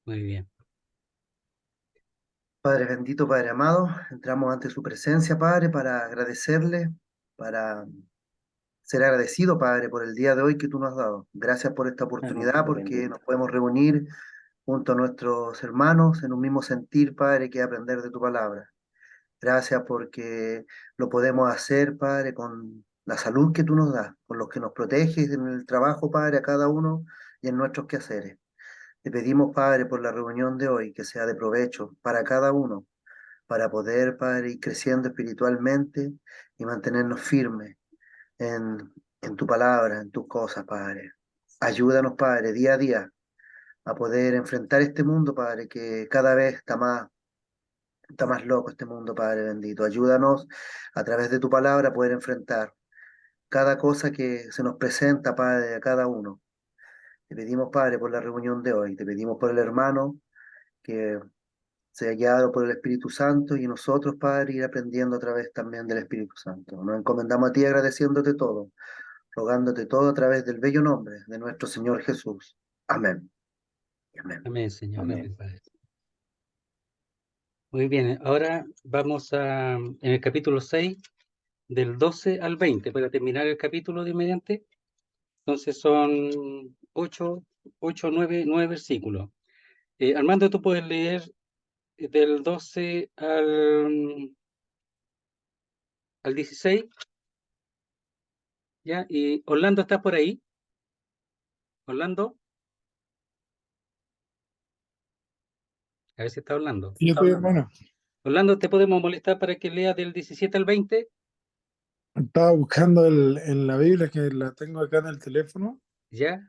Muy bien. Padre bendito, Padre amado, entramos ante su presencia, Padre, para agradecerle, para ser agradecido, Padre, por el día de hoy que tú nos has dado. Gracias por esta Amén, oportunidad, Padre porque bendito. nos podemos reunir junto a nuestros hermanos en un mismo sentir, Padre, que es aprender de tu palabra. Gracias porque lo podemos hacer, Padre, con la salud que tú nos das, con los que nos proteges en el trabajo, Padre, a cada uno y en nuestros quehaceres. Te pedimos, Padre, por la reunión de hoy, que sea de provecho para cada uno, para poder, Padre, ir creciendo espiritualmente y mantenernos firmes en tu palabra, en tus cosas, Padre. Ayúdanos, Padre, día a día a poder enfrentar este mundo, Padre, que cada vez está más loco este mundo, Padre bendito. Ayúdanos a través de tu palabra a poder enfrentar cada cosa que se nos presenta, Padre, a cada uno. Te pedimos, Padre, por la reunión de hoy. Te pedimos por el hermano que sea guiado por el Espíritu Santo y nosotros, Padre, ir aprendiendo a través también del Espíritu Santo. Nos encomendamos a ti agradeciéndote todo, rogándote todo a través del bello nombre de nuestro Señor Jesús. Amén. Amén. Amén, Señor. Amén. Amén, Padre. Muy bien. Ahora vamos en el capítulo 6, del 12 al 20, para terminar el capítulo de inmediante. Entonces son 9 versículos. Armando, tú puedes leer del 12 al 16, ¿ya? Y Orlando está por ahí. Orlando, a ver si está Orlando. Yo estoy, hermano. Orlando, ¿te podemos molestar para que lea del 17 al 20? Estaba buscando en la Biblia que la tengo acá en el teléfono. ¿Ya?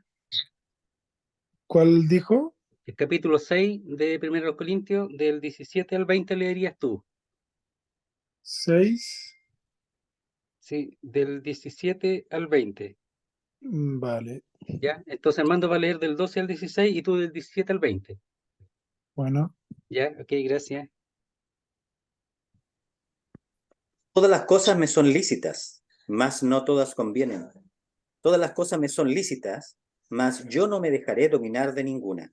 ¿Cuál dijo? El capítulo 6 de 1 Corintios, del 17 al 20 leerías tú. 6. Sí, del 17 al 20. Vale. ¿Ya? Entonces Armando va a leer del 12 al 16 y tú del 17 al 20. Bueno. ¿Ya? Ok, gracias. Todas las cosas me son lícitas, mas no todas convienen. Todas las cosas me son lícitas, mas yo no me dejaré dominar de ninguna.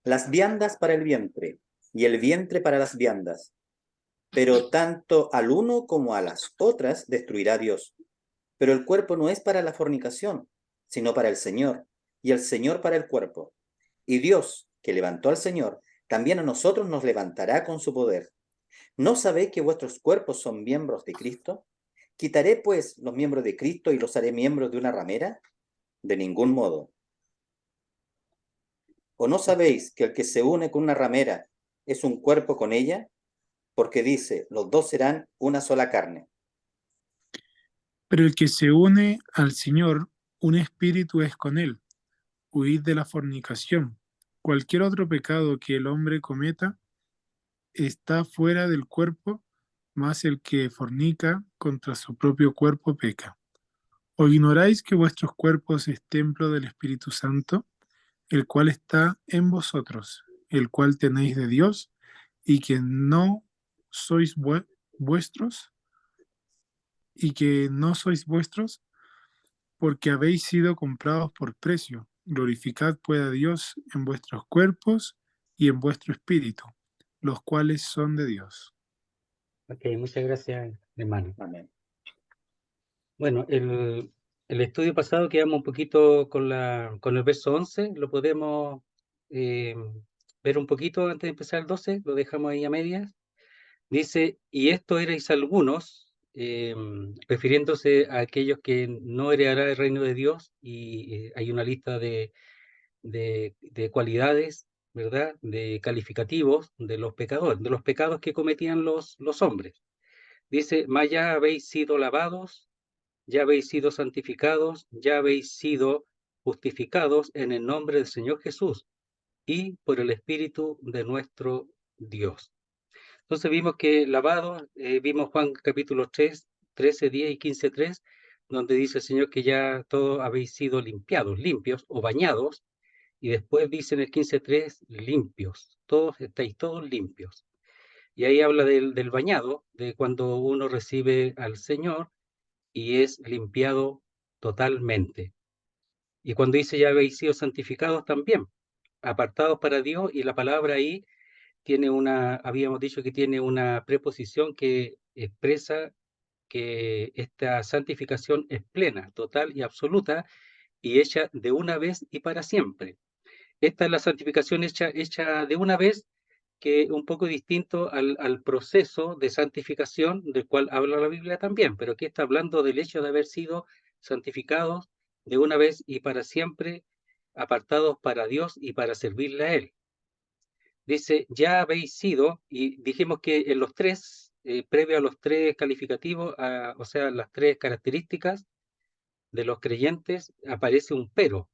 Las viandas para el vientre, y el vientre para las viandas. Pero tanto al uno como a las otras destruirá Dios. Pero el cuerpo no es para la fornicación, sino para el Señor, y el Señor para el cuerpo. Y Dios, que levantó al Señor, también a nosotros nos levantará con su poder. ¿No sabéis que vuestros cuerpos son miembros de Cristo? ¿Quitaré, pues, los miembros de Cristo y los haré miembros de una ramera? De ningún modo. ¿O no sabéis que el que se une con una ramera es un cuerpo con ella? Porque dice, los dos serán una sola carne. Pero el que se une al Señor, un espíritu es con él. Huid de la fornicación. Cualquier otro pecado que el hombre cometa está fuera del cuerpo, mas el que fornica contra su propio cuerpo peca. ¿O ignoráis que vuestros cuerpos es templo del Espíritu Santo, el cual está en vosotros, el cual tenéis de Dios, y que no sois vuestros, y que no sois vuestros, porque habéis sido comprados por precio? Glorificad pues a Dios en vuestros cuerpos y en vuestro espíritu, los cuales son de Dios. Ok, muchas gracias, hermano. Amén. Bueno, el estudio pasado quedamos un poquito con el verso 11. Lo podemos eh, ver un poquito antes de empezar el 12. Lo dejamos ahí a medias. Dice, y esto erais algunos, refiriéndose a aquellos que no heredarán el reino de Dios, y hay una lista de cualidades, ¿verdad? De calificativos de los pecadores, de los pecados que cometían los hombres. Dice, mas ya habéis sido lavados, ya habéis sido santificados, ya habéis sido justificados en el nombre del Señor Jesús y por el Espíritu de nuestro Dios. Entonces vimos que lavado, vimos Juan capítulo 3, 13, 10 y 15, 3, donde dice el Señor que ya todos habéis sido limpiados, limpios o bañados, y después dice en el 15:3, limpios, todos estáis todos limpios. Y ahí habla del bañado, de cuando uno recibe al Señor y es limpiado totalmente. Y cuando dice ya habéis sido santificados también, apartados para Dios, y la palabra ahí tiene habíamos dicho que tiene una preposición que expresa que esta santificación es plena, total y absoluta, y hecha de una vez y para siempre. Esta es la santificación hecha de una vez, que es un poco distinto al proceso de santificación del cual habla la Biblia también, pero aquí está hablando del hecho de haber sido santificados de una vez y para siempre, apartados para Dios y para servirle a Él. Dice, ya habéis sido, y dijimos que en los tres, previo a los tres calificativos, o sea, las tres características de los creyentes, aparece un pero.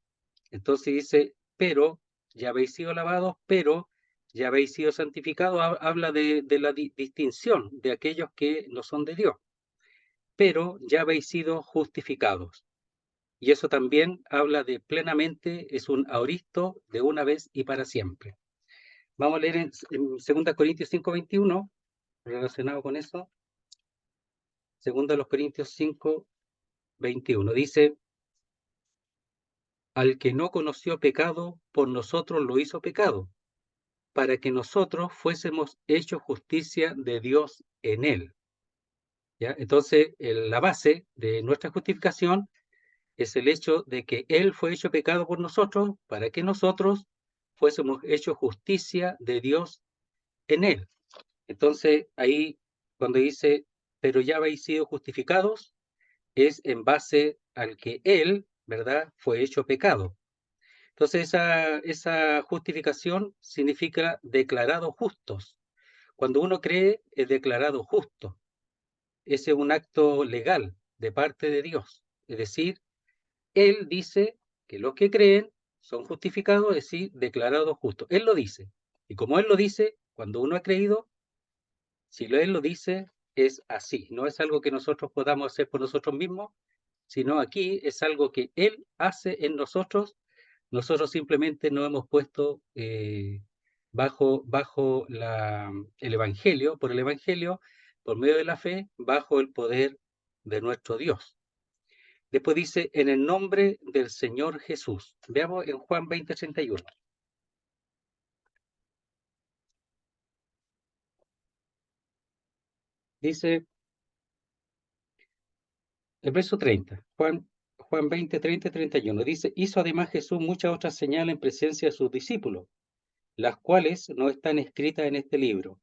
Entonces dice, pero ya habéis sido lavados, pero ya habéis sido santificados. Habla de la distinción de aquellos que no son de Dios, pero ya habéis sido justificados. Y eso también habla de plenamente, es un aoristo de una vez y para siempre. Vamos a leer en 2 Corintios 5:21, relacionado con eso. 2 Corintios 5:21 dice, al que no conoció pecado, por nosotros lo hizo pecado, para que nosotros fuésemos hechos justicia de Dios en él. ¿Ya? Entonces, la base de nuestra justificación es el hecho de que Él fue hecho pecado por nosotros, para que nosotros fuésemos hechos justicia de Dios en Él. Entonces, ahí cuando dice, pero ya habéis sido justificados, es en base al que Él, ¿verdad?, fue hecho pecado. Entonces, esa justificación significa declarados justos. Cuando uno cree, es declarado justo. Ese es un acto legal de parte de Dios. Es decir, Él dice que los que creen son justificados, es decir, declarados justos. Él lo dice. Y como Él lo dice, cuando uno ha creído, si Él lo dice, es así. No es algo que nosotros podamos hacer por nosotros mismos, sino aquí es algo que Él hace en nosotros. Nosotros simplemente nos hemos puesto bajo el Evangelio, por el Evangelio, por medio de la fe, bajo el poder de nuestro Dios. Después dice, en el nombre del Señor Jesús. Veamos en Juan 20:31. Dice el verso 30, Juan 20, 30 y 31. Dice, hizo además Jesús muchas otras señales en presencia de sus discípulos, las cuales no están escritas en este libro.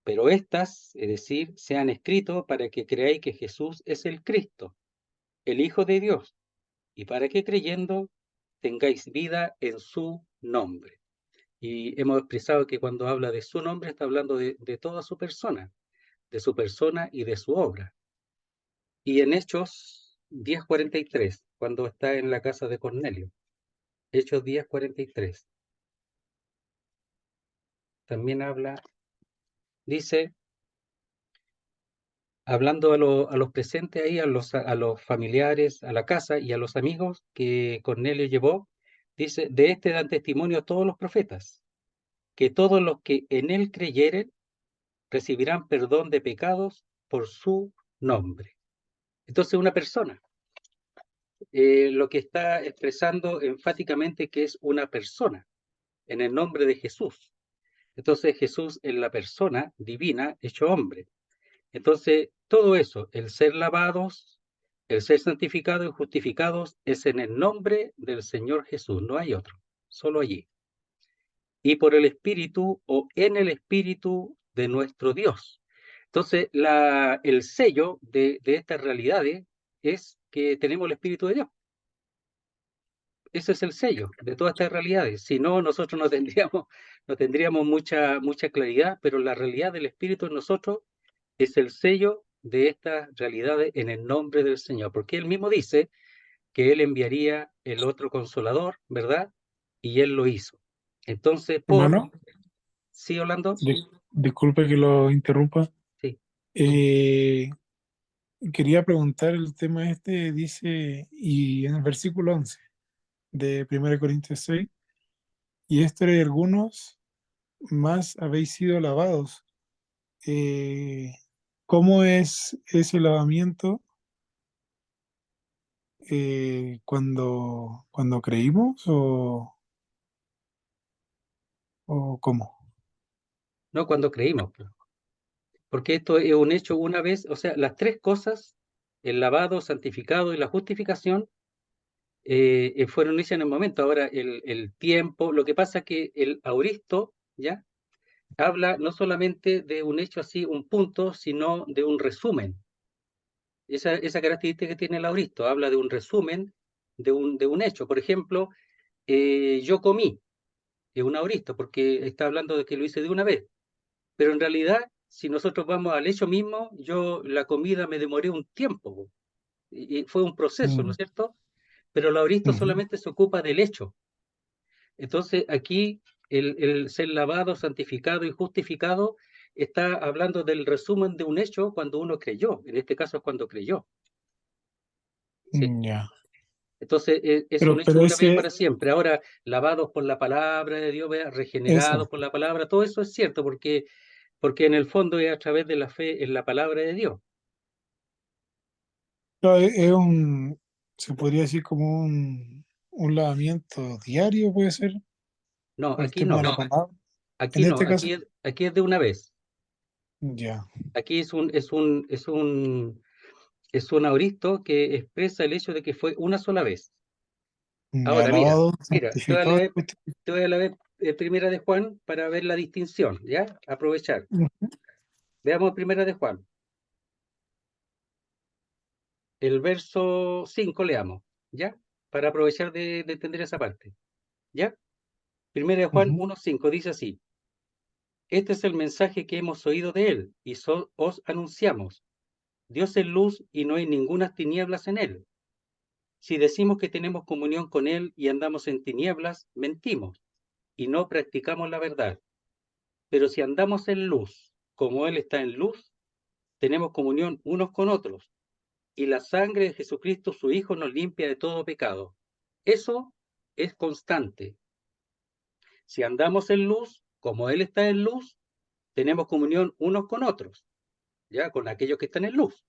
Pero estas, es decir, se han escrito para que creáis que Jesús es el Cristo, el Hijo de Dios, y para que creyendo tengáis vida en su nombre. Y hemos expresado que cuando habla de su nombre está hablando de toda su persona y de su obra. Y en Hechos 10:43, cuando está en la casa de Cornelio, Hechos 10:43, también habla, dice, hablando a los presentes ahí, a los familiares, a la casa y a los amigos que Cornelio llevó, dice, de este dan testimonio todos los profetas, que todos los que en él creyeren recibirán perdón de pecados por su nombre. Entonces, una persona, lo que está expresando enfáticamente que es una persona, en el nombre de Jesús. Entonces, Jesús es la persona divina hecho hombre. Entonces, todo eso, el ser lavados, el ser santificados y justificados, es en el nombre del Señor Jesús, no hay otro, solo allí. Y por el Espíritu o en el Espíritu de nuestro Dios. Entonces, el sello de estas realidades es que tenemos el Espíritu de Dios. Ese es el sello de todas estas realidades. Si no, nosotros no tendríamos mucha claridad, pero la realidad del Espíritu en nosotros es el sello de estas realidades en el nombre del Señor, porque Él mismo dice que Él enviaría el otro consolador, ¿verdad? Y Él lo hizo. Entonces, Hermano, ¿sí, Orlando? disculpe que lo interrumpa. Sí. Eh, Quería preguntar el tema este, dice, y en el versículo 11 de 1 Corintios 6, y esto era algunos más habéis sido lavados. Eh, ¿Cómo es ese lavamiento cuando creímos? ¿O cómo? No cuando creímos, pues. Porque esto es un hecho una vez, o sea, las tres cosas, el lavado, santificado y la justificación, fueron hechas en el momento. Ahora, el tiempo, lo que pasa es que el auristo, ¿ya? Habla no solamente de un hecho así, un punto, sino de un resumen. Esa característica que tiene el auristo, habla de un resumen de un hecho. Por ejemplo, yo comí, es un auristo, porque está hablando de que lo hice de una vez. Pero en realidad, si nosotros vamos al hecho mismo, yo la comida me demoré un tiempo, po, y fue un proceso, ¿no Mm, es cierto? Pero el auristo ujú. solamente se ocupa del hecho. Entonces, aquí el ser lavado, santificado y justificado está hablando del resumen de un hecho cuando uno creyó. En este caso es cuando creyó. ¿Sí? Ya. Entonces, es un hecho Pero una vez y para siempre. Ahora, lavados por la palabra de Dios, vea, regenerados eso, por la palabra, todo eso es cierto, porque en el fondo es a través de la fe en la palabra de Dios. no, es un, se podría decir como un lavamiento diario, puede ser, No, por el aquí tema de no. la palabra. Aquí En no, este caso, aquí es de una vez. ya, Aquí es un auristo que expresa el hecho de que fue una sola vez. ya Ahora, mira, lavado, mira, santificado. te voy a leer Primera de Juan para ver la distinción, ¿ya? Aprovechar. Ujú, Veamos Primera de Juan. El verso 5 leamos, ¿ya? Para aprovechar de entender esa parte, ¿ya? Primera de Juan ujú. 1:5 dice así: Este es el mensaje que hemos oído de él y os anunciamos. Dios es luz y no hay ninguna tinieblas en él. Si decimos que tenemos comunión con él y andamos en tinieblas, mentimos y no practicamos la verdad. Pero si andamos en luz, como él está en luz, tenemos comunión unos con otros, y la sangre de Jesucristo, su Hijo, nos limpia de todo pecado. Eso es constante. Si andamos en luz, como él está en luz, tenemos comunión unos con otros, ya con aquellos que están en luz.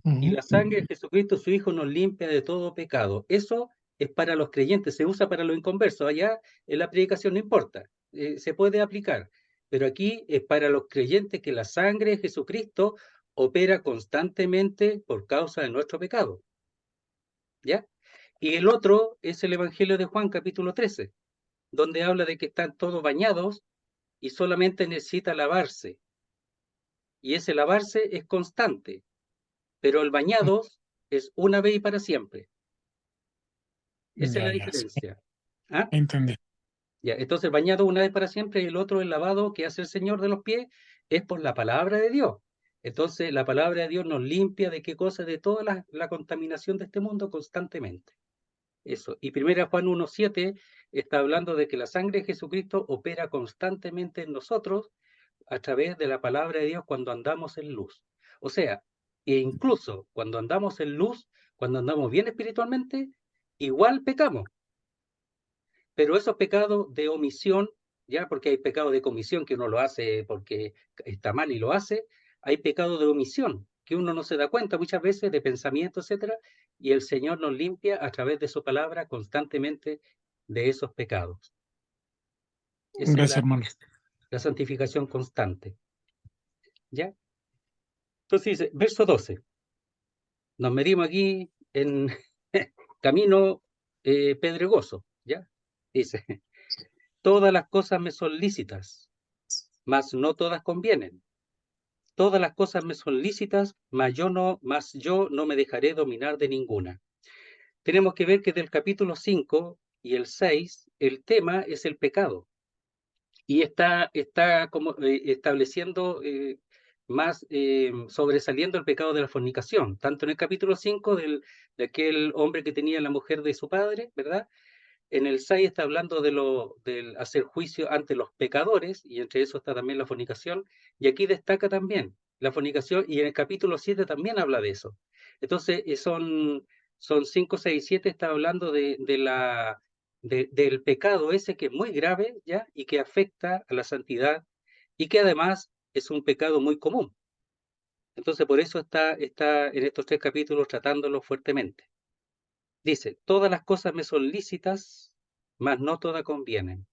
Y Ujú. la sangre de Jesucristo, su Hijo, nos limpia de todo pecado. Eso es para los creyentes, se usa para los inconversos. Allá en la predicación no importa, se puede aplicar. Pero aquí es para los creyentes que la sangre de Jesucristo opera constantemente por causa de nuestro pecado. ¿Ya? Y el otro es el Evangelio de Juan, capítulo 13, donde habla de que están todos bañados y solamente necesita lavarse. Y ese lavarse es constante, pero el bañados es una vez y para siempre. Esa es la Ya, ya, sí, diferencia. ¿Ah? entendí. Ya, entonces bañado una vez para siempre y el otro, el lavado que hace el Señor de los pies, es por la palabra de Dios. Entonces la palabra de Dios nos limpia de qué cosa, de toda la contaminación de este mundo constantemente. Eso. Y 1 Juan 1:7 está hablando de que la sangre de Jesucristo opera constantemente en nosotros a través de la palabra de Dios cuando andamos en luz. O sea, e incluso cuando andamos en luz, cuando andamos bien espiritualmente, igual pecamos. Pero esos pecados de omisión, ya porque hay pecado de comisión que uno lo hace porque está mal y lo hace, hay pecado de omisión que uno no se da cuenta muchas veces de pensamiento, etcétera, y el Señor nos limpia a través de su palabra constantemente de esos pecados. Esa es Gracias, hermano. la santificación constante, ¿ya? Entonces dice, verso 12, nos medimos aquí en camino pedregoso, ¿ya? Dice, todas las cosas me son lícitas, mas no todas convienen. Todas las cosas me son lícitas, mas yo no me dejaré dominar de ninguna. Tenemos que ver que del capítulo 5 y el 6, el tema es el pecado. Y está como estableciendo más, sobresaliendo el pecado de la fornicación, tanto en el capítulo 5 de aquel hombre que tenía la mujer de su padre, ¿verdad? En el 6 está hablando del hacer juicio ante los pecadores, y entre eso está también la fornicación, y aquí destaca también la fornicación, y en el capítulo 7 también habla de eso. Entonces, son 5, 6 y 7, está hablando del pecado ese que es muy grave, ¿ya? Y que afecta a la santidad, y que además es un pecado muy común. Entonces, por eso está en estos tres capítulos tratándolo fuertemente. Dice, todas las cosas me son lícitas, mas no todas convienen.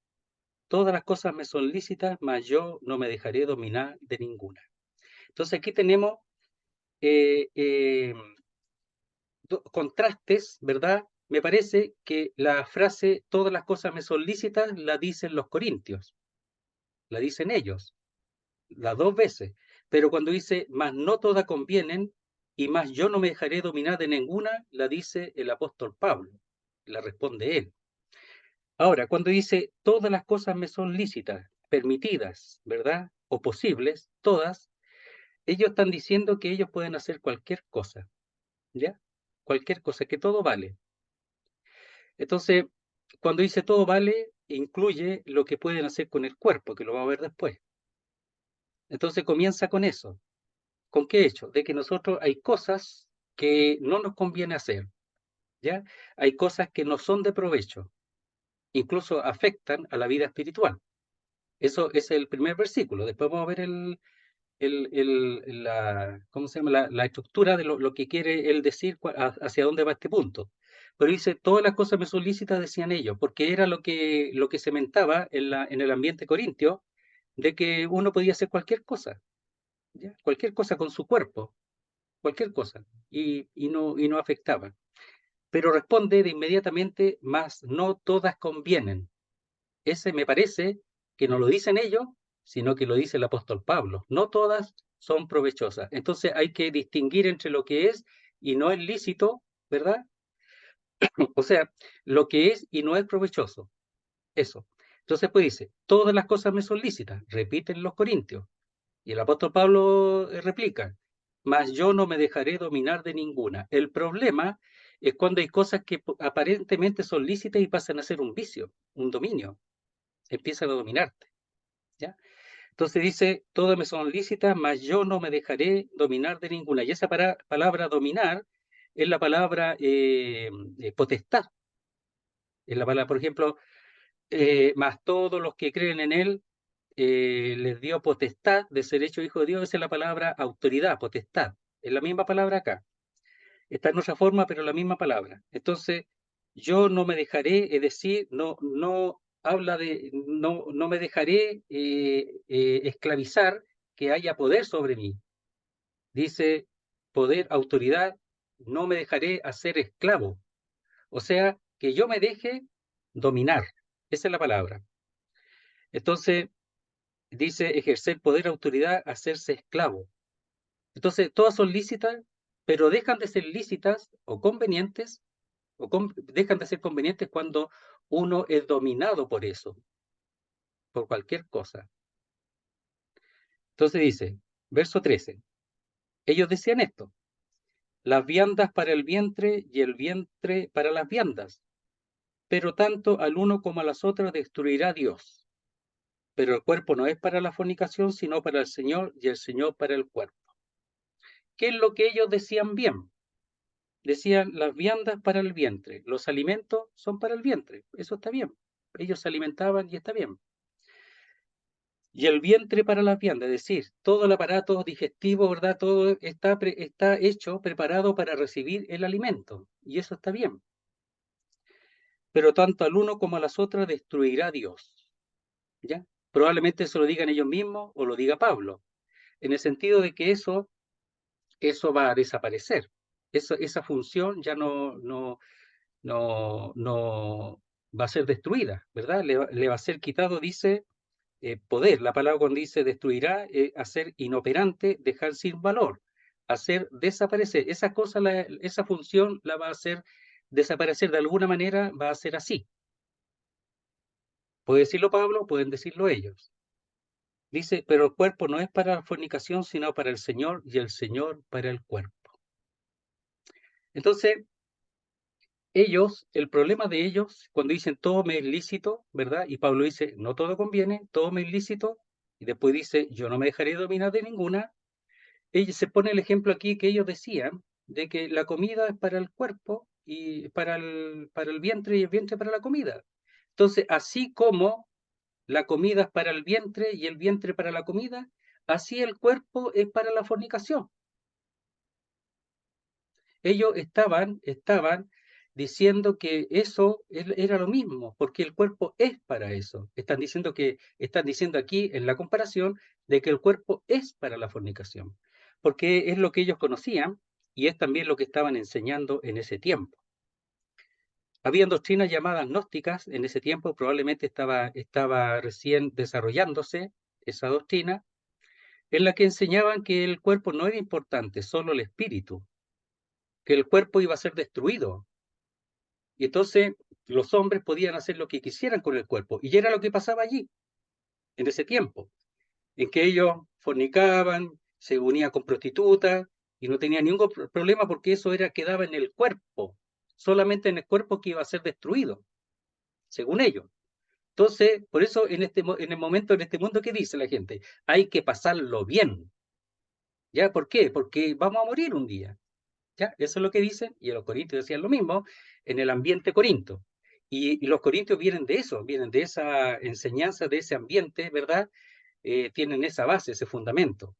todas las cosas me son lícitas, mas yo no me dejaré dominar de ninguna. Entonces aquí tenemos eh, eh, contrastes, ¿verdad? Me parece que la frase todas las cosas me son lícitas la dicen los corintios, la dicen ellos, las dos veces. Pero cuando dice, mas no todas convienen, y más yo no me dejaré dominar de ninguna, la dice el apóstol Pablo, la responde él. Ahora, cuando dice, todas las cosas me son lícitas, permitidas, ¿verdad? O posibles, todas, ellos están diciendo que ellos pueden hacer cualquier cosa, ¿ya? Cualquier cosa, que todo vale. Entonces, cuando dice todo vale, incluye lo que pueden hacer con el cuerpo, que lo vamos a ver después. Entonces comienza con eso. ¿Con qué hecho? De que nosotros hay cosas que no nos conviene hacer, ¿ya? Hay cosas que no son de provecho, incluso afectan a la vida espiritual. Eso es el primer versículo. Después vamos a ver ¿cómo se llama? La estructura de lo que quiere él decir, hacia dónde va este punto. Pero dice, todas las cosas me son lícitas, decían ellos, porque era lo que cementaba en el ambiente corintio, de que uno podía hacer cualquier cosa, ¿ya? Cualquier cosa con su cuerpo, cualquier cosa, y no afectaba. Pero responde de inmediatamente, mas no todas convienen. Ese me parece que no lo dicen ellos, sino que lo dice el apóstol Pablo. No todas son provechosas. Entonces hay que distinguir entre lo que es y no es lícito, ¿verdad? O sea, lo que es y no es provechoso. Eso. Entonces pues dice, todas las cosas me son lícitas, repiten los corintios. Y el apóstol Pablo replica, mas yo no me dejaré dominar de ninguna. El problema es cuando hay cosas que aparentemente son lícitas y pasan a ser un vicio, un dominio, empiezan a dominarte, ¿ya? Entonces dice, todas me son lícitas, mas yo no me dejaré dominar de ninguna. Y esa palabra dominar es la palabra potestad. Es la palabra, por ejemplo, más todos los que creen en él les dio potestad de ser hecho hijo de Dios. Esa es la palabra autoridad, potestad. Es la misma palabra acá. Está en otra forma, pero la misma palabra. Entonces, yo no me dejaré, es decir, no habla de, no me dejaré esclavizar, que haya poder sobre mí. Dice poder, autoridad, no me dejaré hacer esclavo. O sea, que yo me deje dominar. Esa es la palabra. Entonces, dice ejercer poder, autoridad, hacerse esclavo. Entonces, todas son lícitas, pero dejan de ser lícitas o convenientes, dejan de ser convenientes cuando uno es dominado por eso, por cualquier cosa. Entonces dice, verso 13, ellos decían esto, las viandas para el vientre y el vientre para las viandas, pero tanto al uno como a las otras destruirá Dios. Pero el cuerpo no es para la fornicación, sino para el Señor, y el Señor para el cuerpo. ¿Qué es lo que ellos decían bien? Decían las viandas para el vientre, los alimentos son para el vientre, eso está bien. Ellos se alimentaban y está bien. Y el vientre para las viandas, es decir, todo el aparato digestivo, ¿verdad? Todo está hecho, preparado para recibir el alimento, y eso está bien. Pero tanto al uno como a las otras destruirá Dios, ¿ya? Probablemente se lo digan ellos mismos o lo diga Pablo, en el sentido de que eso va a desaparecer. Esa función ya no va a ser destruida, ¿verdad? Le va a ser quitado, dice, poder. La palabra cuando dice destruirá, hacer inoperante, dejar sin valor, hacer desaparecer. Esa cosa, esa función la va a hacer desaparecer de alguna manera, va a ser así. Puede decirlo Pablo, pueden decirlo ellos. Dice, pero el cuerpo no es para la fornicación, sino para el Señor, y el Señor para el cuerpo. Entonces, el problema de ellos, cuando dicen todo me es lícito, ¿verdad? Y Pablo dice, no todo conviene, todo me es lícito, y después dice, yo no me dejaré dominar de ninguna. Ellos se pone el ejemplo aquí que ellos decían, de que la comida es para el cuerpo y para el vientre y el vientre para la comida. Entonces, así como la comida es para el vientre y el vientre para la comida, así el cuerpo es para la fornicación. Ellos estaban diciendo que eso era lo mismo, porque el cuerpo es para eso. Están diciendo aquí en la comparación de que el cuerpo es para la fornicación, porque es lo que ellos conocían y es también lo que estaban enseñando en ese tiempo. Habían doctrinas llamadas gnósticas en ese tiempo, probablemente estaba recién desarrollándose esa doctrina, en la que enseñaban que el cuerpo no era importante, solo el espíritu, que el cuerpo iba a ser destruido. Y entonces los hombres podían hacer lo que quisieran con el cuerpo. Y era lo que pasaba allí, en ese tiempo, en que ellos fornicaban, se unían con prostitutas y no tenían ningún problema porque eso quedaba en el cuerpo, solamente en el cuerpo que iba a ser destruido, según ellos. Entonces, por eso en este mundo, ¿qué dice la gente? Hay que pasarlo bien. ¿Ya? ¿Por qué? Porque vamos a morir un día. ¿Ya? Eso es lo que dicen, y los corintios decían lo mismo en el ambiente corinto. Y los corintios vienen de eso, vienen de esa enseñanza, de ese ambiente, ¿verdad? Tienen esa base, ese fundamento.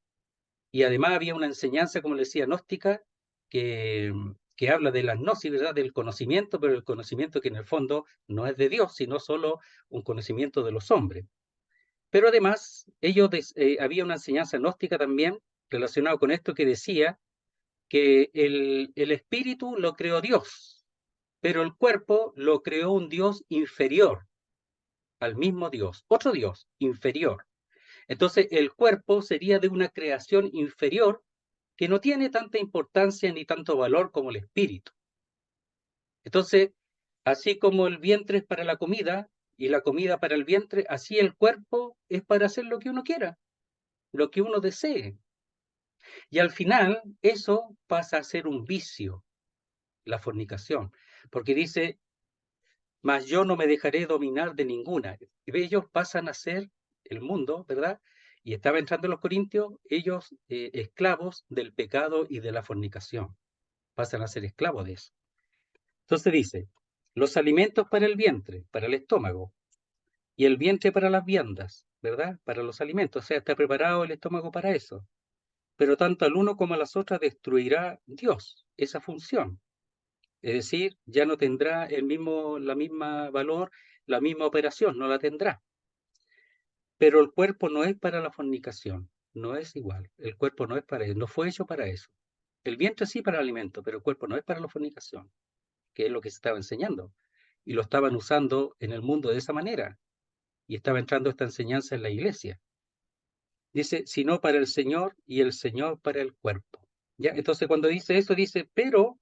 Y además había una enseñanza, como le decía, gnóstica, que habla de la gnosis, ¿verdad? Del conocimiento, pero el conocimiento que en el fondo no es de Dios, sino solo un conocimiento de los hombres. Pero además, había una enseñanza gnóstica también relacionada con esto que decía que el espíritu lo creó Dios, pero el cuerpo lo creó un Dios inferior al mismo Dios, otro Dios inferior. Entonces el cuerpo sería de una creación inferior que no tiene tanta importancia ni tanto valor como el espíritu. Entonces, así como el vientre es para la comida y la comida para el vientre, así el cuerpo es para hacer lo que uno quiera, lo que uno desee. Y al final eso pasa a ser un vicio, la fornicación, porque dice, mas yo no me dejaré dominar de ninguna. Ellos pasan a ser el mundo, ¿verdad? Y estaba entrando los corintios, ellos esclavos del pecado y de la fornicación. Pasan a ser esclavos de eso. Entonces dice, los alimentos para el vientre, para el estómago, y el vientre para las viandas, ¿verdad? Para los alimentos, o sea, está preparado el estómago para eso. Pero tanto al uno como a las otras destruirá Dios esa función. Es decir, ya no tendrá la misma valor, la misma operación, no la tendrá. Pero el cuerpo no es para la fornicación, no es igual. El cuerpo no es para eso, no fue hecho para eso. El vientre sí para el alimento, pero el cuerpo no es para la fornicación, que es lo que se estaba enseñando. Y lo estaban usando en el mundo de esa manera. Y estaba entrando esta enseñanza en la iglesia. Dice, sino para el Señor y el Señor para el cuerpo. ¿Ya? Entonces cuando dice eso, dice, pero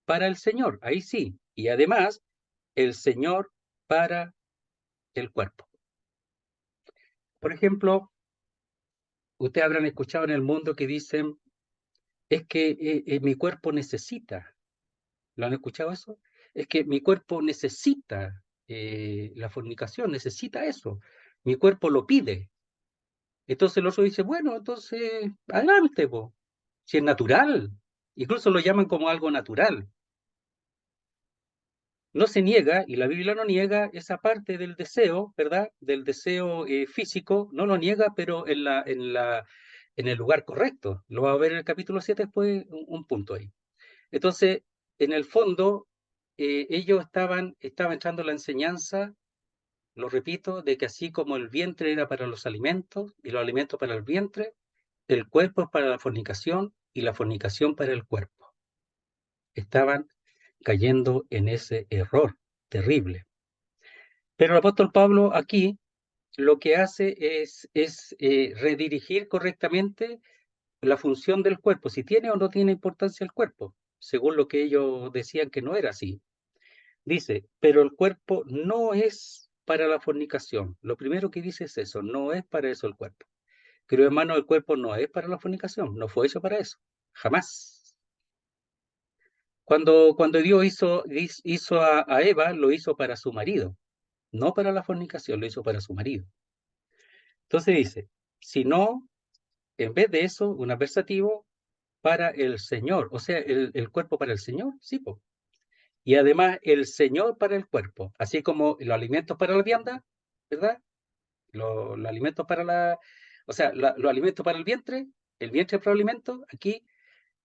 para el Señor, ahí sí. Y además, el Señor para el cuerpo. Por ejemplo, ustedes habrán escuchado en el mundo que dicen, es que mi cuerpo necesita. ¿Lo han escuchado eso? Es que mi cuerpo necesita la fornicación, necesita eso. Mi cuerpo lo pide. Entonces el otro dice, bueno, entonces adelante, po. Si es natural. Incluso lo llaman como algo natural. No se niega, y la Biblia no niega esa parte del deseo, ¿verdad? Del deseo físico, no lo niega, pero en el lugar correcto. Lo va a ver en el capítulo 7 después, un punto ahí. Entonces, en el fondo, ellos estaba entrando la enseñanza, lo repito, de que así como el vientre era para los alimentos, y los alimentos para el vientre, el cuerpo es para la fornicación, y la fornicación para el cuerpo. Estaban cayendo en ese error terrible. Pero el apóstol Pablo aquí lo que hace es redirigir correctamente la función del cuerpo, si tiene o no tiene importancia el cuerpo, según lo que ellos decían que no era así. Dice, pero el cuerpo no es para la fornicación. Lo primero que dice es eso, no es para eso el cuerpo. Creo, hermano, el cuerpo no es para la fornicación, no fue hecho para eso, jamás. Cuando Dios hizo a Eva, lo hizo para su marido, no para la fornicación, lo hizo para su marido. Entonces dice, si no, en vez de eso, un adversativo para el Señor, o sea, el cuerpo para el Señor, sí, po. Y además el Señor para el cuerpo, así como los alimentos para la vianda, ¿verdad? Los alimentos para o sea, los alimentos para el vientre para el alimento, aquí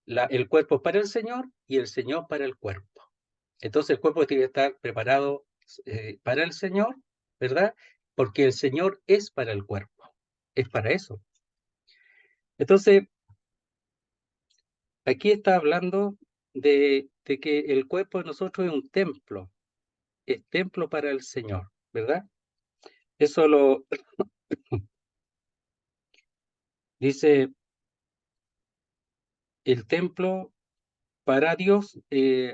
el cuerpo para el Señor y el Señor para el cuerpo. Entonces el cuerpo tiene que estar preparado para el Señor, ¿verdad? Porque el Señor es para el cuerpo, es para eso. Entonces, aquí está hablando de que el cuerpo de nosotros es templo para el Señor, ¿verdad? Eso lo dice el templo para Dios,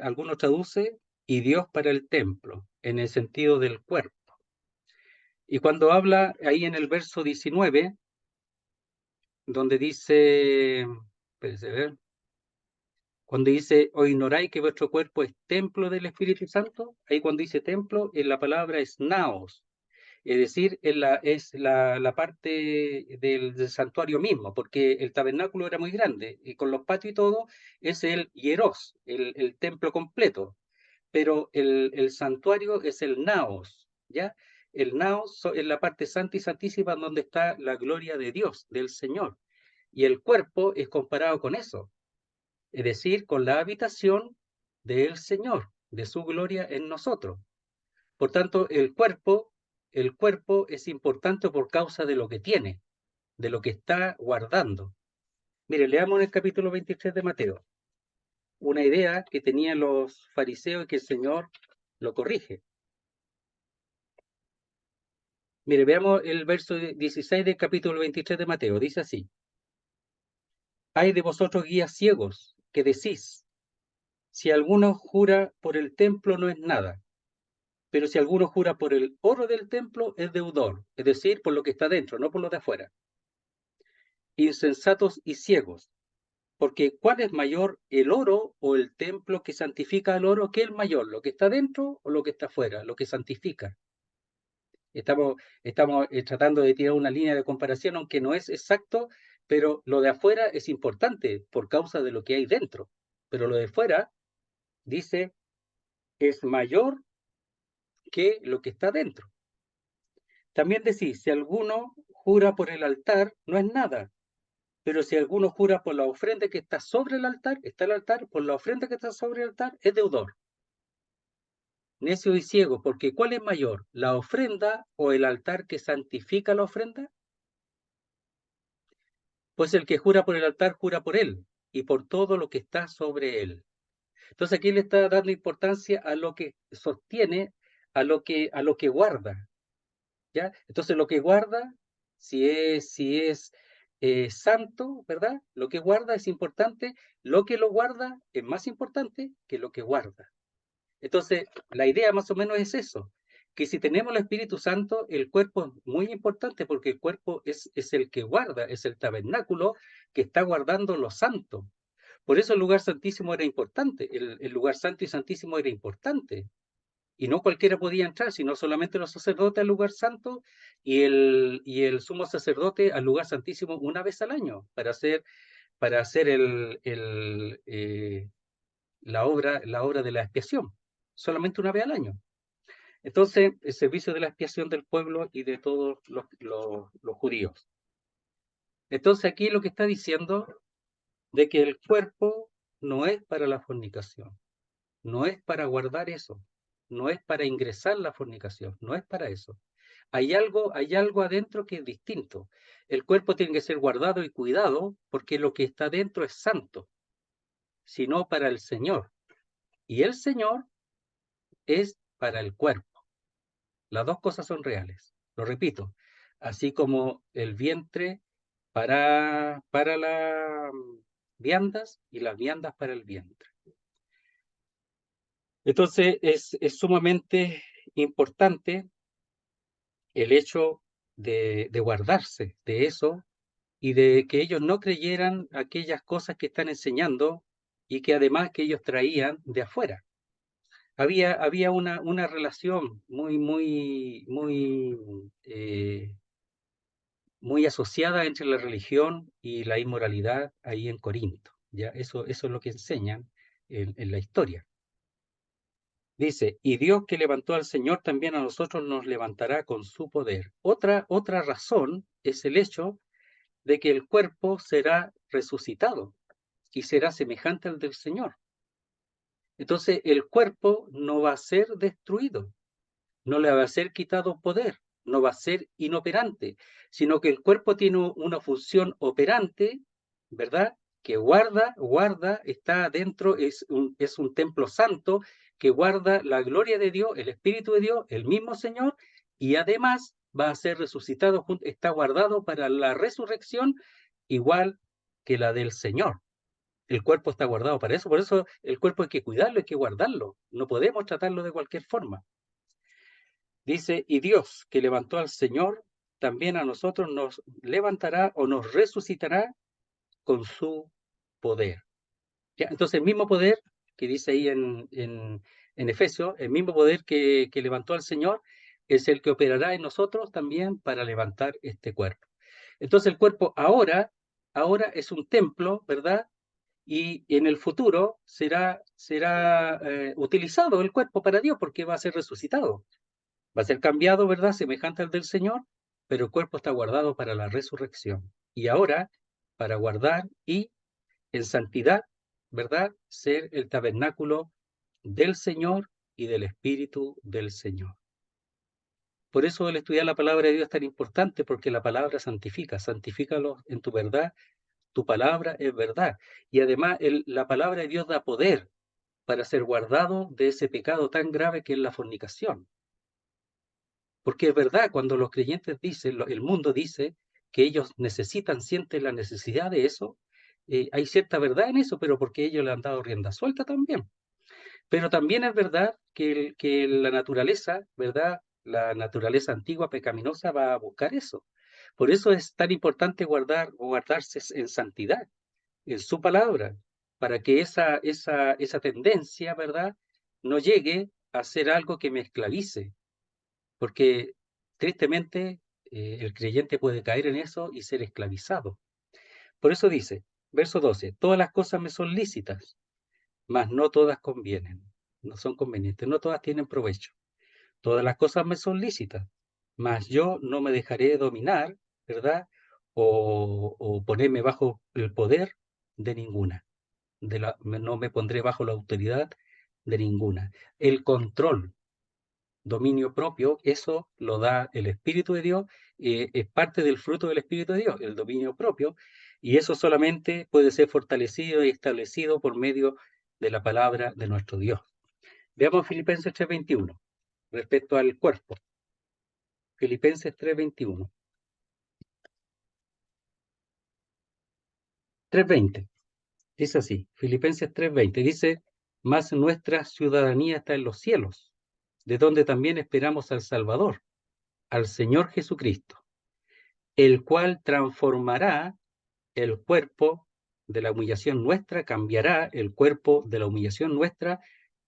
algunos traduce, y Dios para el templo, en el sentido del cuerpo. Y cuando habla ahí en el verso 19, donde dice, espérense, a ver, cuando dice, o ignoráis que vuestro cuerpo es templo del Espíritu Santo, ahí cuando dice templo, en la palabra es naos, es decir, la parte del santuario mismo, porque el tabernáculo era muy grande, y con los patios y todo, es el hieros, el templo completo, pero el santuario es el naos, ¿ya? El naos es la parte santa y santísima donde está la gloria de Dios, del Señor, y el cuerpo es comparado con eso, es decir, con la habitación del Señor, de su gloria en nosotros. Por tanto, el cuerpo es importante por causa de lo que tiene, de lo que está guardando. Mire, leamos en el capítulo 23 de Mateo, una idea que tenían los fariseos y que el Señor lo corrige. Mire, veamos el verso 16 del capítulo 23 de Mateo, dice así: Hay de vosotros guías ciegos, que decís, si alguno jura por el templo no es nada, pero si alguno jura por el oro del templo es deudor, es decir, por lo que está dentro, no por lo de afuera. Insensatos y ciegos, porque ¿cuál es mayor, el oro o el templo que santifica al oro? ¿Qué es mayor, lo que está dentro o lo que está afuera, lo que santifica? Estamos tratando de tirar una línea de comparación, aunque no es exacto, pero lo de afuera es importante por causa de lo que hay dentro. Pero lo de fuera, dice, es mayor que lo que está dentro. También decís, si alguno jura por el altar, no es nada. Pero si alguno jura por la ofrenda que está sobre el altar, está el altar, por la ofrenda que está sobre el altar, es deudor. Necio y ciego, porque ¿cuál es mayor, la ofrenda o el altar que santifica la ofrenda? Pues el que jura por el altar, jura por él y por todo lo que está sobre él. Entonces aquí le está dando importancia a lo que sostiene, a lo que guarda, ¿ya? Entonces lo que guarda, si es santo, ¿verdad? Lo que guarda es importante, lo que lo guarda es más importante que lo que guarda. Entonces, la idea más o menos es eso, que si tenemos el Espíritu Santo, el cuerpo es muy importante porque el cuerpo es el que guarda, es el tabernáculo que está guardando lo santo. Por eso el lugar santísimo era importante, el lugar santo y santísimo era importante. Y no cualquiera podía entrar, sino solamente los sacerdotes al lugar santo y el sumo sacerdote al lugar santísimo una vez al año para hacer la obra de la expiación, solamente una vez al año. Entonces, el servicio de la expiación del pueblo y de todos los judíos. Entonces, aquí lo que está diciendo de que el cuerpo no es para la fornicación, no es para guardar eso, no es para ingresar la fornicación, no es para eso. Hay algo adentro que es distinto. El cuerpo tiene que ser guardado y cuidado porque lo que está dentro es santo, sino para el Señor. Y el Señor es para el cuerpo. Las dos cosas son reales. Lo repito, así como el vientre para las viandas y las viandas para el vientre. Entonces es sumamente importante el hecho de guardarse de eso y de que ellos no creyeran aquellas cosas que están enseñando y que además que ellos traían de afuera. Había una relación muy asociada entre la religión y la inmoralidad ahí en Corinto. ¿Ya? Eso es lo que enseñan en la historia. Dice, y Dios que levantó al Señor también a nosotros nos levantará con su poder. Otra razón es el hecho de que el cuerpo será resucitado y será semejante al del Señor. Entonces el cuerpo no va a ser destruido, no le va a ser quitado poder, no va a ser inoperante, sino que el cuerpo tiene una función operante, ¿verdad? Que guarda, está dentro, es un templo santo que guarda la gloria de Dios, el Espíritu de Dios, el mismo Señor, y además va a ser resucitado, está guardado para la resurrección igual que la del Señor. El cuerpo está guardado para eso, por eso el cuerpo hay que cuidarlo, hay que guardarlo, no podemos tratarlo de cualquier forma. Dice, y Dios que levantó al Señor, también a nosotros nos levantará o nos resucitará con su poder. ¿Ya? Entonces el mismo poder que dice ahí en Efesios, el mismo poder que levantó al Señor, es el que operará en nosotros también para levantar este cuerpo. Entonces el cuerpo ahora es un templo, ¿verdad? Y en el futuro será utilizado el cuerpo para Dios porque va a ser resucitado. Va a ser cambiado, ¿verdad? Semejante al del Señor, pero el cuerpo está guardado para la resurrección. Y ahora, para guardar y en santidad, ¿verdad? Ser el tabernáculo del Señor y del Espíritu del Señor. Por eso el estudiar la palabra de Dios es tan importante, porque la palabra santifica, santifícalo en tu verdad, tu palabra es verdad. Y además la palabra de Dios da poder para ser guardado de ese pecado tan grave que es la fornicación. Porque es verdad, cuando los creyentes dicen, el mundo dice que ellos necesitan, sienten la necesidad de eso, hay cierta verdad en eso, pero porque ellos le han dado rienda suelta también. Pero también es verdad que la naturaleza, ¿verdad? La naturaleza antigua pecaminosa va a buscar eso. Por eso es tan importante guardarse en santidad, en su palabra, para que esa tendencia, ¿verdad? No llegue a ser algo que me esclavice, porque tristemente el creyente puede caer en eso y ser esclavizado. Por eso dice, verso 12, todas las cosas me son lícitas, mas no todas convienen, no son convenientes, no todas tienen provecho. Todas las cosas me son lícitas, mas yo no me dejaré dominar, ¿verdad? O ponerme bajo el poder de ninguna. No me pondré bajo la autoridad de ninguna. El control, dominio propio, eso lo da el Espíritu de Dios, es parte del fruto del Espíritu de Dios, el dominio propio, y eso solamente puede ser fortalecido y establecido por medio de la palabra de nuestro Dios. Veamos Filipenses 3:21, respecto al cuerpo. Filipenses 3:21. 3:20, dice así, Filipenses 3:20, dice, mas nuestra ciudadanía está en los cielos, de donde también esperamos al Salvador, al Señor Jesucristo, el cual transformará el cuerpo de la humillación nuestra, cambiará el cuerpo de la humillación nuestra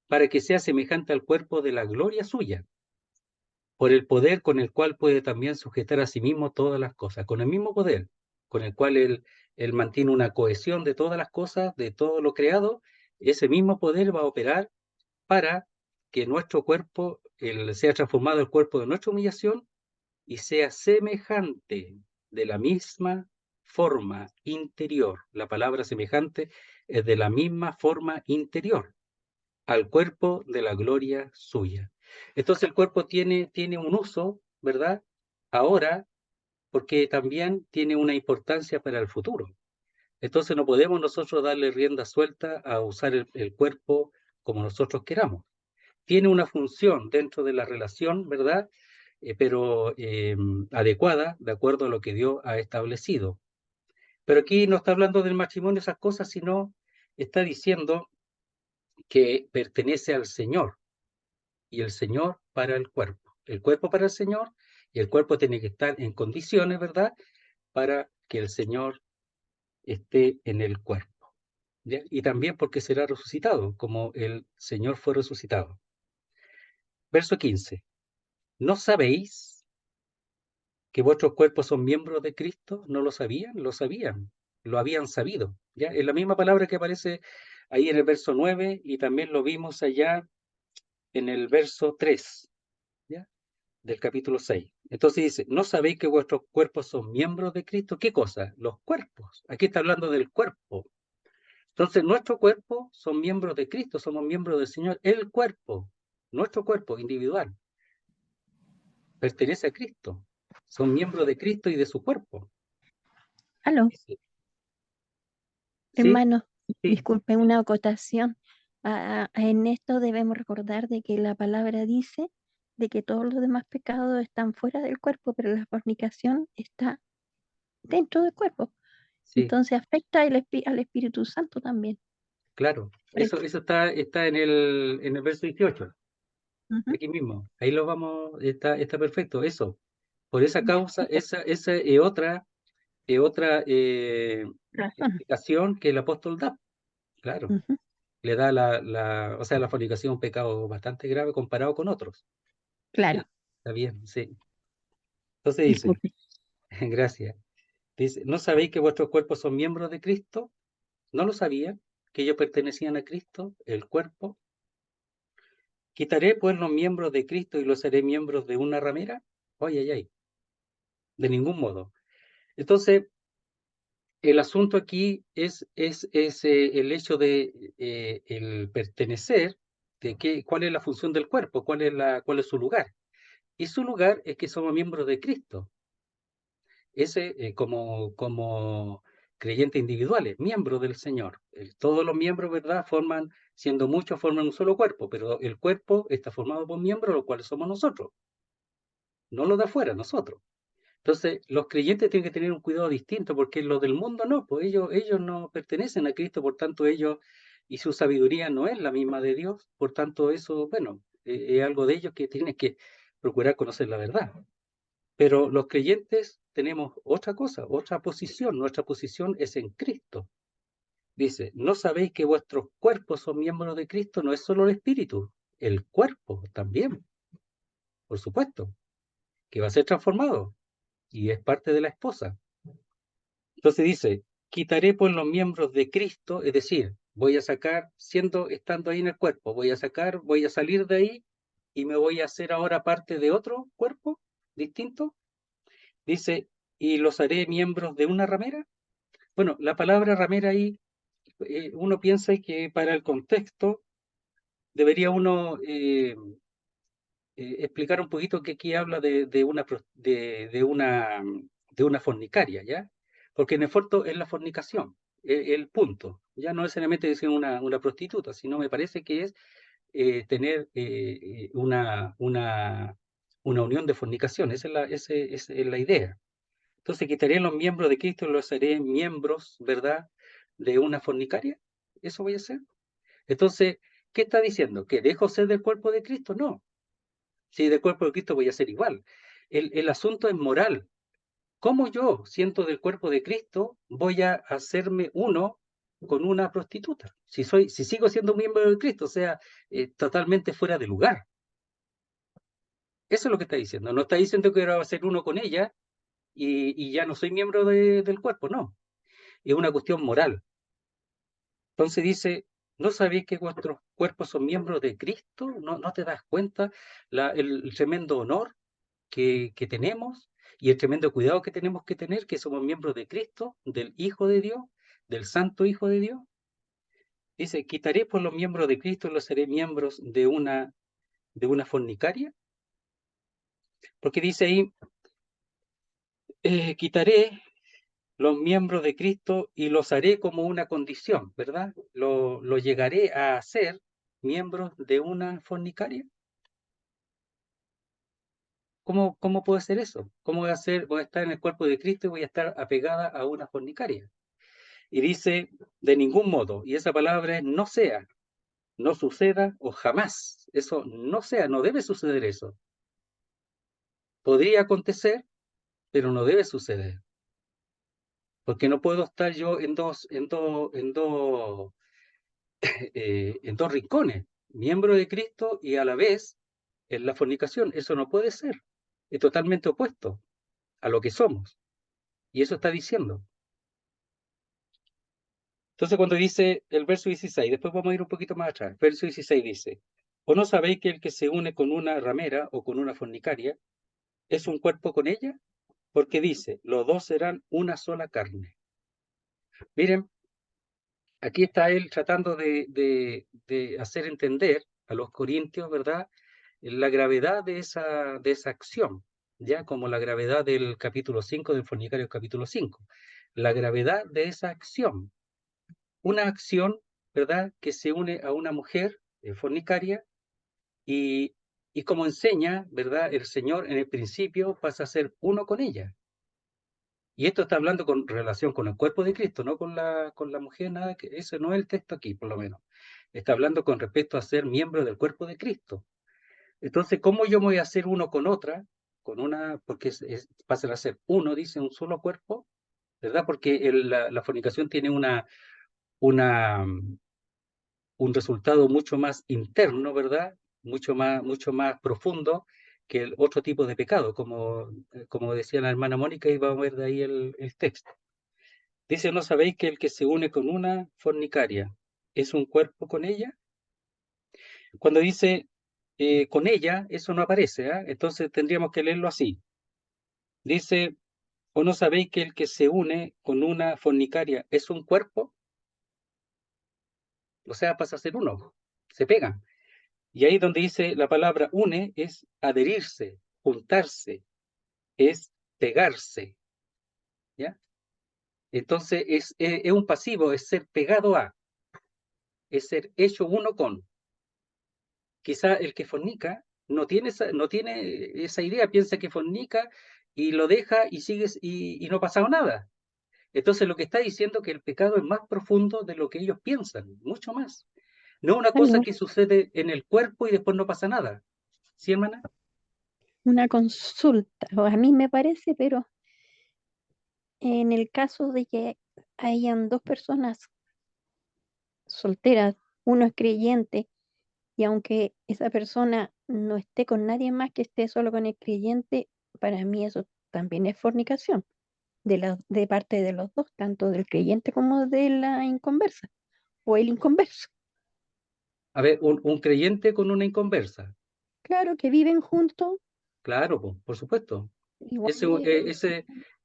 para que sea semejante al cuerpo de la gloria suya, por el poder con el cual puede también sujetar a sí mismo todas las cosas, con el mismo poder con el cual él mantiene una cohesión de todas las cosas, de todo lo creado, ese mismo poder va a operar para que nuestro cuerpo sea transformado el cuerpo de nuestra humillación y sea semejante de la misma forma interior. La palabra semejante es de la misma forma interior al cuerpo de la gloria suya. Entonces el cuerpo tiene un uso, ¿verdad? Ahora, porque también tiene una importancia para el futuro. Entonces no podemos nosotros darle rienda suelta a usar el cuerpo como nosotros queramos. Tiene una función dentro de la relación, ¿verdad? Pero adecuada, de acuerdo a lo que Dios ha establecido. Pero aquí no está hablando del matrimonio, esas cosas, sino está diciendo que pertenece al Señor y el Señor para el cuerpo para el Señor, y el cuerpo tiene que estar en condiciones, ¿verdad? Para que el Señor esté en el cuerpo. ¿Ya? Y también porque será resucitado, como el Señor fue resucitado. Verso 15. ¿No sabéis que vuestros cuerpos son miembros de Cristo? ¿No lo sabían? Lo sabían, lo habían sabido. ¿Ya? Es la misma palabra que aparece ahí en el verso 9 y también lo vimos allá en el verso 3, ¿ya? Del capítulo 6. Entonces dice, ¿no sabéis que vuestros cuerpos son miembros de Cristo? ¿Qué cosa? Los cuerpos. Aquí está hablando del cuerpo. Entonces, nuestro cuerpo son miembros de Cristo, somos miembros del Señor. El cuerpo, nuestro cuerpo individual, pertenece a Cristo. Son miembros de Cristo y de su cuerpo. Aló, Sí, hermano, sí, disculpen una acotación. En esto debemos recordar de que la palabra dice de que todos los demás pecados están fuera del cuerpo, pero la fornicación está dentro del cuerpo. sí, Entonces afecta al Espíritu Santo también. claro. Por Eso está en el verso 18, Ujú. aquí mismo. Ahí lo vamos, está perfecto. Eso. Por esa causa, esa es otra Razón. explicación que el apóstol da. Claro. Ujú. Le da o sea, la fornicación es un pecado bastante grave comparado con otros. Claro, Sí, está bien, sí. Entonces dice, disculpe. gracias. Dice, ¿no sabéis que vuestros cuerpos son miembros de Cristo? ¿No lo sabían? Que ellos pertenecían a Cristo, el cuerpo. ¿Quitaré pues los miembros de Cristo y los haré miembros de una ramera? Ay, ay, ay. De ningún modo. Entonces, el asunto aquí es el hecho de el pertenecer, cuál es la función del cuerpo, cuál es su lugar. Y su lugar es que somos miembros de Cristo. Ese como creyentes individuales, miembros del Señor. Todos los miembros, ¿verdad? Siendo muchos, forman un solo cuerpo, pero el cuerpo está formado por miembros, los cuales somos nosotros, no los de afuera, nosotros. Entonces, los creyentes tienen que tener un cuidado distinto, porque los del mundo no, pues ellos no pertenecen a Cristo, por tanto ellos y su sabiduría no es la misma de Dios, por tanto eso, bueno, es algo de ellos que tienen que procurar conocer la verdad. Pero los creyentes tenemos otra cosa, otra posición. Nuestra posición es en Cristo. Dice, ¿no sabéis que vuestros cuerpos son miembros de Cristo? No es solo el espíritu, el cuerpo también, por supuesto, que va a ser transformado y es parte de la esposa. Entonces dice, quitaré pues los miembros de Cristo, es decir, voy a sacar, estando ahí en el cuerpo, voy a salir de ahí y me voy a hacer ahora parte de otro cuerpo distinto. Dice, y los haré miembros de una ramera. Bueno, la palabra ramera ahí, uno piensa que para el contexto debería uno explicar un poquito que aquí habla de una fornicaria, ¿ya? Porque en el fondo es la fornicación, el punto. Ya no necesariamente decir una prostituta, sino me parece que es tener una unión de fornicación. Esa es la idea. Entonces quitaría los miembros de Cristo y los haré miembros, ¿verdad?, de una fornicaria. ¿Eso voy a hacer? Entonces, ¿qué está diciendo? ¿Que dejo ser del cuerpo de Cristo? No. Si del cuerpo de Cristo voy a ser igual. El asunto es moral. ¿Cómo yo, siendo del cuerpo de Cristo, voy a hacerme uno con una prostituta? Si sigo siendo miembro de Cristo, o sea, totalmente fuera de lugar. Eso es lo que está diciendo. No está diciendo que ahora va a ser uno con ella y ya no soy miembro del cuerpo, no. Es una cuestión moral. Entonces dice, ¿no sabéis que vuestros cuerpos son miembros de Cristo? ¿No te das cuenta el tremendo honor que tenemos y el tremendo cuidado que tenemos que tener, que somos miembros de Cristo, del Hijo de Dios, del Santo Hijo de Dios? Dice, quitaré por los miembros de Cristo y los haré miembros de una fornicaria. Porque dice ahí, quitaré los miembros de Cristo y los haré como una condición, ¿verdad? Lo llegaré a hacer miembros de una fornicaria. ¿Cómo puede ser eso? ¿Cómo voy a estar en el cuerpo de Cristo y voy a estar apegada a una fornicaria? Y dice, de ningún modo, y esa palabra es no sea, no suceda o jamás. Eso no sea, no debe suceder eso. Podría acontecer, pero no debe suceder. Porque no puedo estar yo en dos rincones, miembro de Cristo y a la vez en la fornicación. Eso no puede ser. Es totalmente opuesto a lo que somos. Y eso está diciendo. Entonces cuando dice el verso 16, después vamos a ir un poquito más atrás. Verso 16 dice, ¿o no sabéis que el que se une con una ramera o con una fornicaria es un cuerpo con ella? Porque dice, los dos serán una sola carne. Miren, aquí está él tratando de hacer entender a los corintios, ¿verdad?, la gravedad de esa acción, ya como la gravedad del capítulo 5 del fornicario capítulo 5, la gravedad de esa acción, una acción, ¿verdad?, que se une a una mujer fornicaria y, y como enseña, ¿verdad?, el Señor en el principio pasa a ser uno con ella. Y esto está hablando con relación con el cuerpo de Cristo, no con la mujer, nada que ese no es el texto aquí, por lo menos. Está hablando con respecto a ser miembro del cuerpo de Cristo. Entonces, ¿cómo yo me voy a hacer uno con otra? Con una, porque pasan a ser uno, dice, un solo cuerpo, ¿verdad? Porque la fornicación tiene una, un resultado mucho más interno, ¿verdad? Mucho más profundo que el otro tipo de pecado, como decía la hermana Mónica, y vamos a ver de ahí el texto. Dice, ¿no sabéis que el que se une con una fornicaria es un cuerpo con ella? Cuando dice con ella, eso no aparece, ¿ah? Entonces tendríamos que leerlo así. Dice, ¿o no sabéis que el que se une con una fornicaria es un cuerpo? O sea, pasa a ser uno, se pegan. Y ahí donde dice la palabra une es adherirse, juntarse, es pegarse, ¿ya? Entonces es un pasivo, es ser pegado a, es ser hecho uno con. Quizá el que fornica no tiene esa idea, piensa que fornica y lo deja y sigues y no ha pasado nada. Entonces lo que está diciendo es que el pecado es más profundo de lo que ellos piensan, mucho más. No una cosa Bueno, que sucede en el cuerpo y después no pasa nada. ¿Sí, hermana? una consulta, o a mí me parece, pero en el caso de que hayan dos personas solteras, uno es creyente, y aunque esa persona no esté con nadie más que esté solo con el creyente, para mí eso también es fornicación, de parte de los dos, tanto del creyente como de la inconversa, o el inconverso. A ver, un creyente con una inconversa. Claro que viven juntos, Claro, por supuesto. igual Eso, eso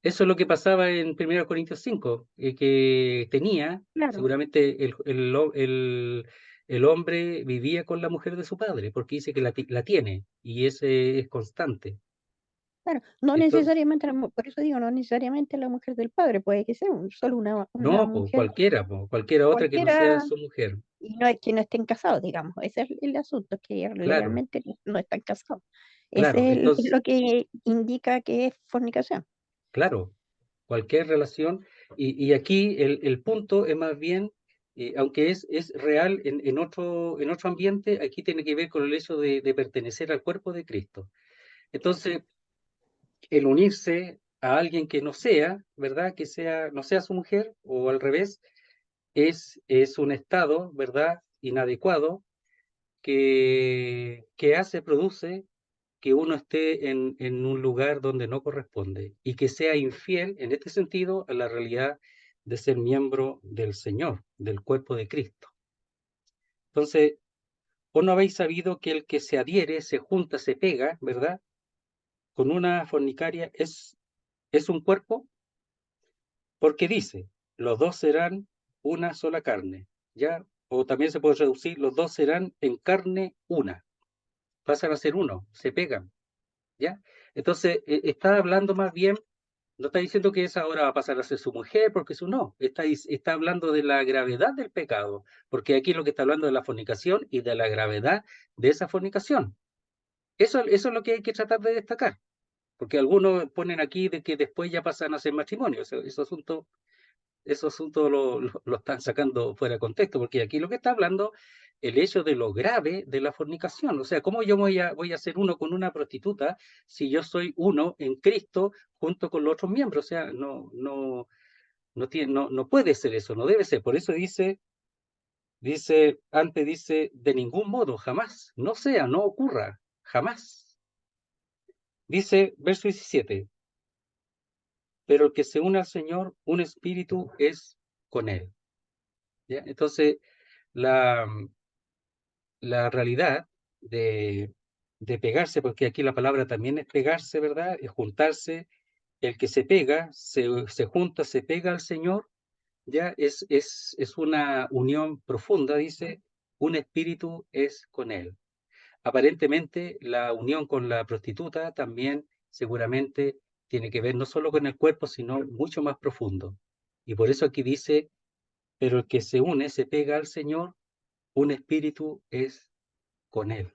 es lo que pasaba en 1 Corintios 5, que tenía, claro, seguramente el hombre vivía con la mujer de su padre, porque dice que la tiene, y ese es constante. claro, no Entonces, necesariamente, por eso digo, no necesariamente la mujer del padre, puede que sea solo una no, mujer cualquiera otra que no sea cualquiera, su mujer, y no es que no estén casados, digamos, ese es el asunto, que claro, legalmente no están casados. claro. Ese es Entonces, lo que indica que es fornicación. claro, cualquier relación. Y aquí el punto es más bien, aunque es real en otro ambiente, aquí tiene que ver con el hecho de pertenecer al cuerpo de Cristo. Entonces, el unirse a alguien que no sea, ¿verdad? Que sea, no sea su mujer o al revés, es un estado, ¿verdad? Inadecuado produce que uno esté en un lugar donde no corresponde y que sea infiel en este sentido a la realidad de ser miembro del Señor, del cuerpo de Cristo. Entonces, ¿vos no habéis sabido que el que se adhiere, se junta, se pega, ¿verdad? Con una fornicaria es un cuerpo? Porque dice, los dos serán una sola carne, ¿ya? O también se puede reducir, los dos serán en carne una, pasan a ser uno, se pegan, ¿ya? Entonces, está hablando más bien, no está diciendo que esa ahora va a pasar a ser su mujer, porque su no, está hablando de la gravedad del pecado, porque aquí lo que está hablando de la fornicación y de la gravedad de esa fornicación. Eso es lo que hay que tratar de destacar, porque algunos ponen aquí de que después ya pasan a ser matrimonio, esos asuntos lo están sacando fuera de contexto, porque aquí lo que está hablando, el hecho de lo grave de la fornicación. O sea, ¿cómo yo voy a ser uno con una prostituta si yo soy uno en Cristo junto con los otros miembros? O sea, no puede ser eso, no debe ser. Por eso antes dice, de ningún modo, jamás, no sea, no ocurra, jamás. Dice, verso 17, pero el que se une al Señor, un espíritu es con él. ¿Ya? Entonces, la, la realidad de pegarse, porque aquí la palabra también es pegarse, ¿verdad? Es juntarse. El que se pega, se junta, se pega al Señor, ya es una unión profunda, dice, un espíritu es con él. Aparentemente, la unión con la prostituta también seguramente tiene que ver no solo con el cuerpo, sino mucho más profundo. Y por eso aquí dice, pero el que se une, se pega al Señor, un espíritu es con él.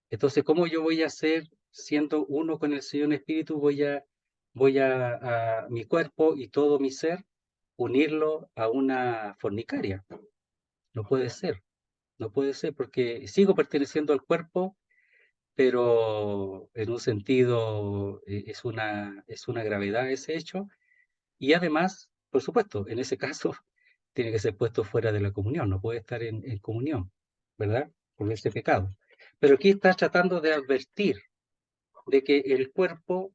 Entonces, ¿cómo yo voy a hacer siendo uno con el Señor en espíritu? Voy a mi cuerpo y todo mi ser, unirlo a una fornicaria. No puede ser, no puede ser, porque sigo perteneciendo al cuerpo, pero en un sentido es una gravedad ese hecho. Y además, por supuesto, en ese caso tiene que ser puesto fuera de la comunión, no puede estar en comunión, ¿verdad? Por ese pecado. Pero aquí está tratando de advertir de que el cuerpo,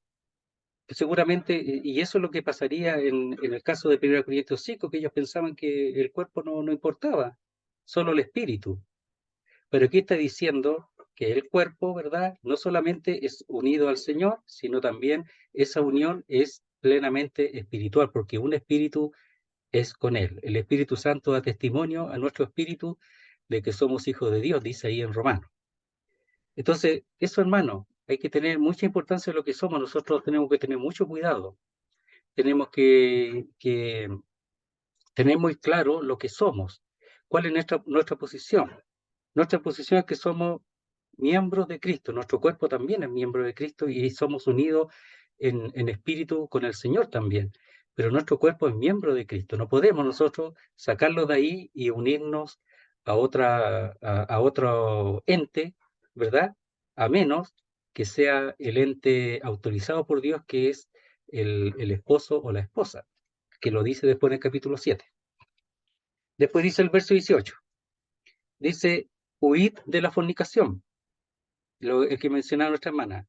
seguramente, y eso es lo que pasaría en el caso de 1 Corintios 5, que ellos pensaban que el cuerpo no importaba, solo el espíritu. Pero aquí está diciendo que el cuerpo, ¿verdad? No solamente es unido al Señor, sino también esa unión es plenamente espiritual, porque un espíritu es con Él. El Espíritu Santo da testimonio a nuestro espíritu de que somos hijos de Dios, dice ahí en Romanos. Entonces, eso, hermano, hay que tener mucha importancia en lo que somos. Nosotros tenemos que tener mucho cuidado. Tenemos que tener muy claro lo que somos. ¿Cuál es nuestra posición? Nuestra posición es que somos miembros de Cristo. Nuestro cuerpo también es miembro de Cristo y somos unidos en espíritu con el Señor también. Pero nuestro cuerpo es miembro de Cristo. No podemos nosotros sacarlo de ahí y unirnos a otro ente, ¿verdad? A menos que sea el ente autorizado por Dios, que es el esposo o la esposa, que lo dice después en el capítulo 7. Después dice el verso 18. Dice, huid de la fornicación, el que mencionaba nuestra hermana.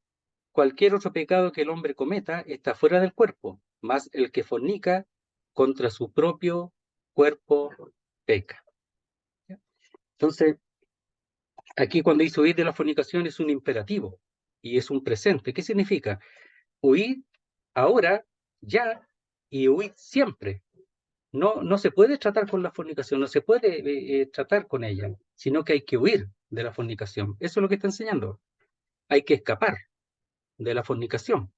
Cualquier otro pecado que el hombre cometa está fuera del cuerpo, mas el que fornica contra su propio cuerpo peca. Entonces, aquí cuando dice huir de la fornicación es un imperativo y es un presente. ¿Qué significa? Huir ahora, ya, y huir siempre. No se puede tratar con la fornicación, no se puede tratar con ella, sino que hay que huir de la fornicación. Eso es lo que está enseñando. Hay que escapar de la fornicación.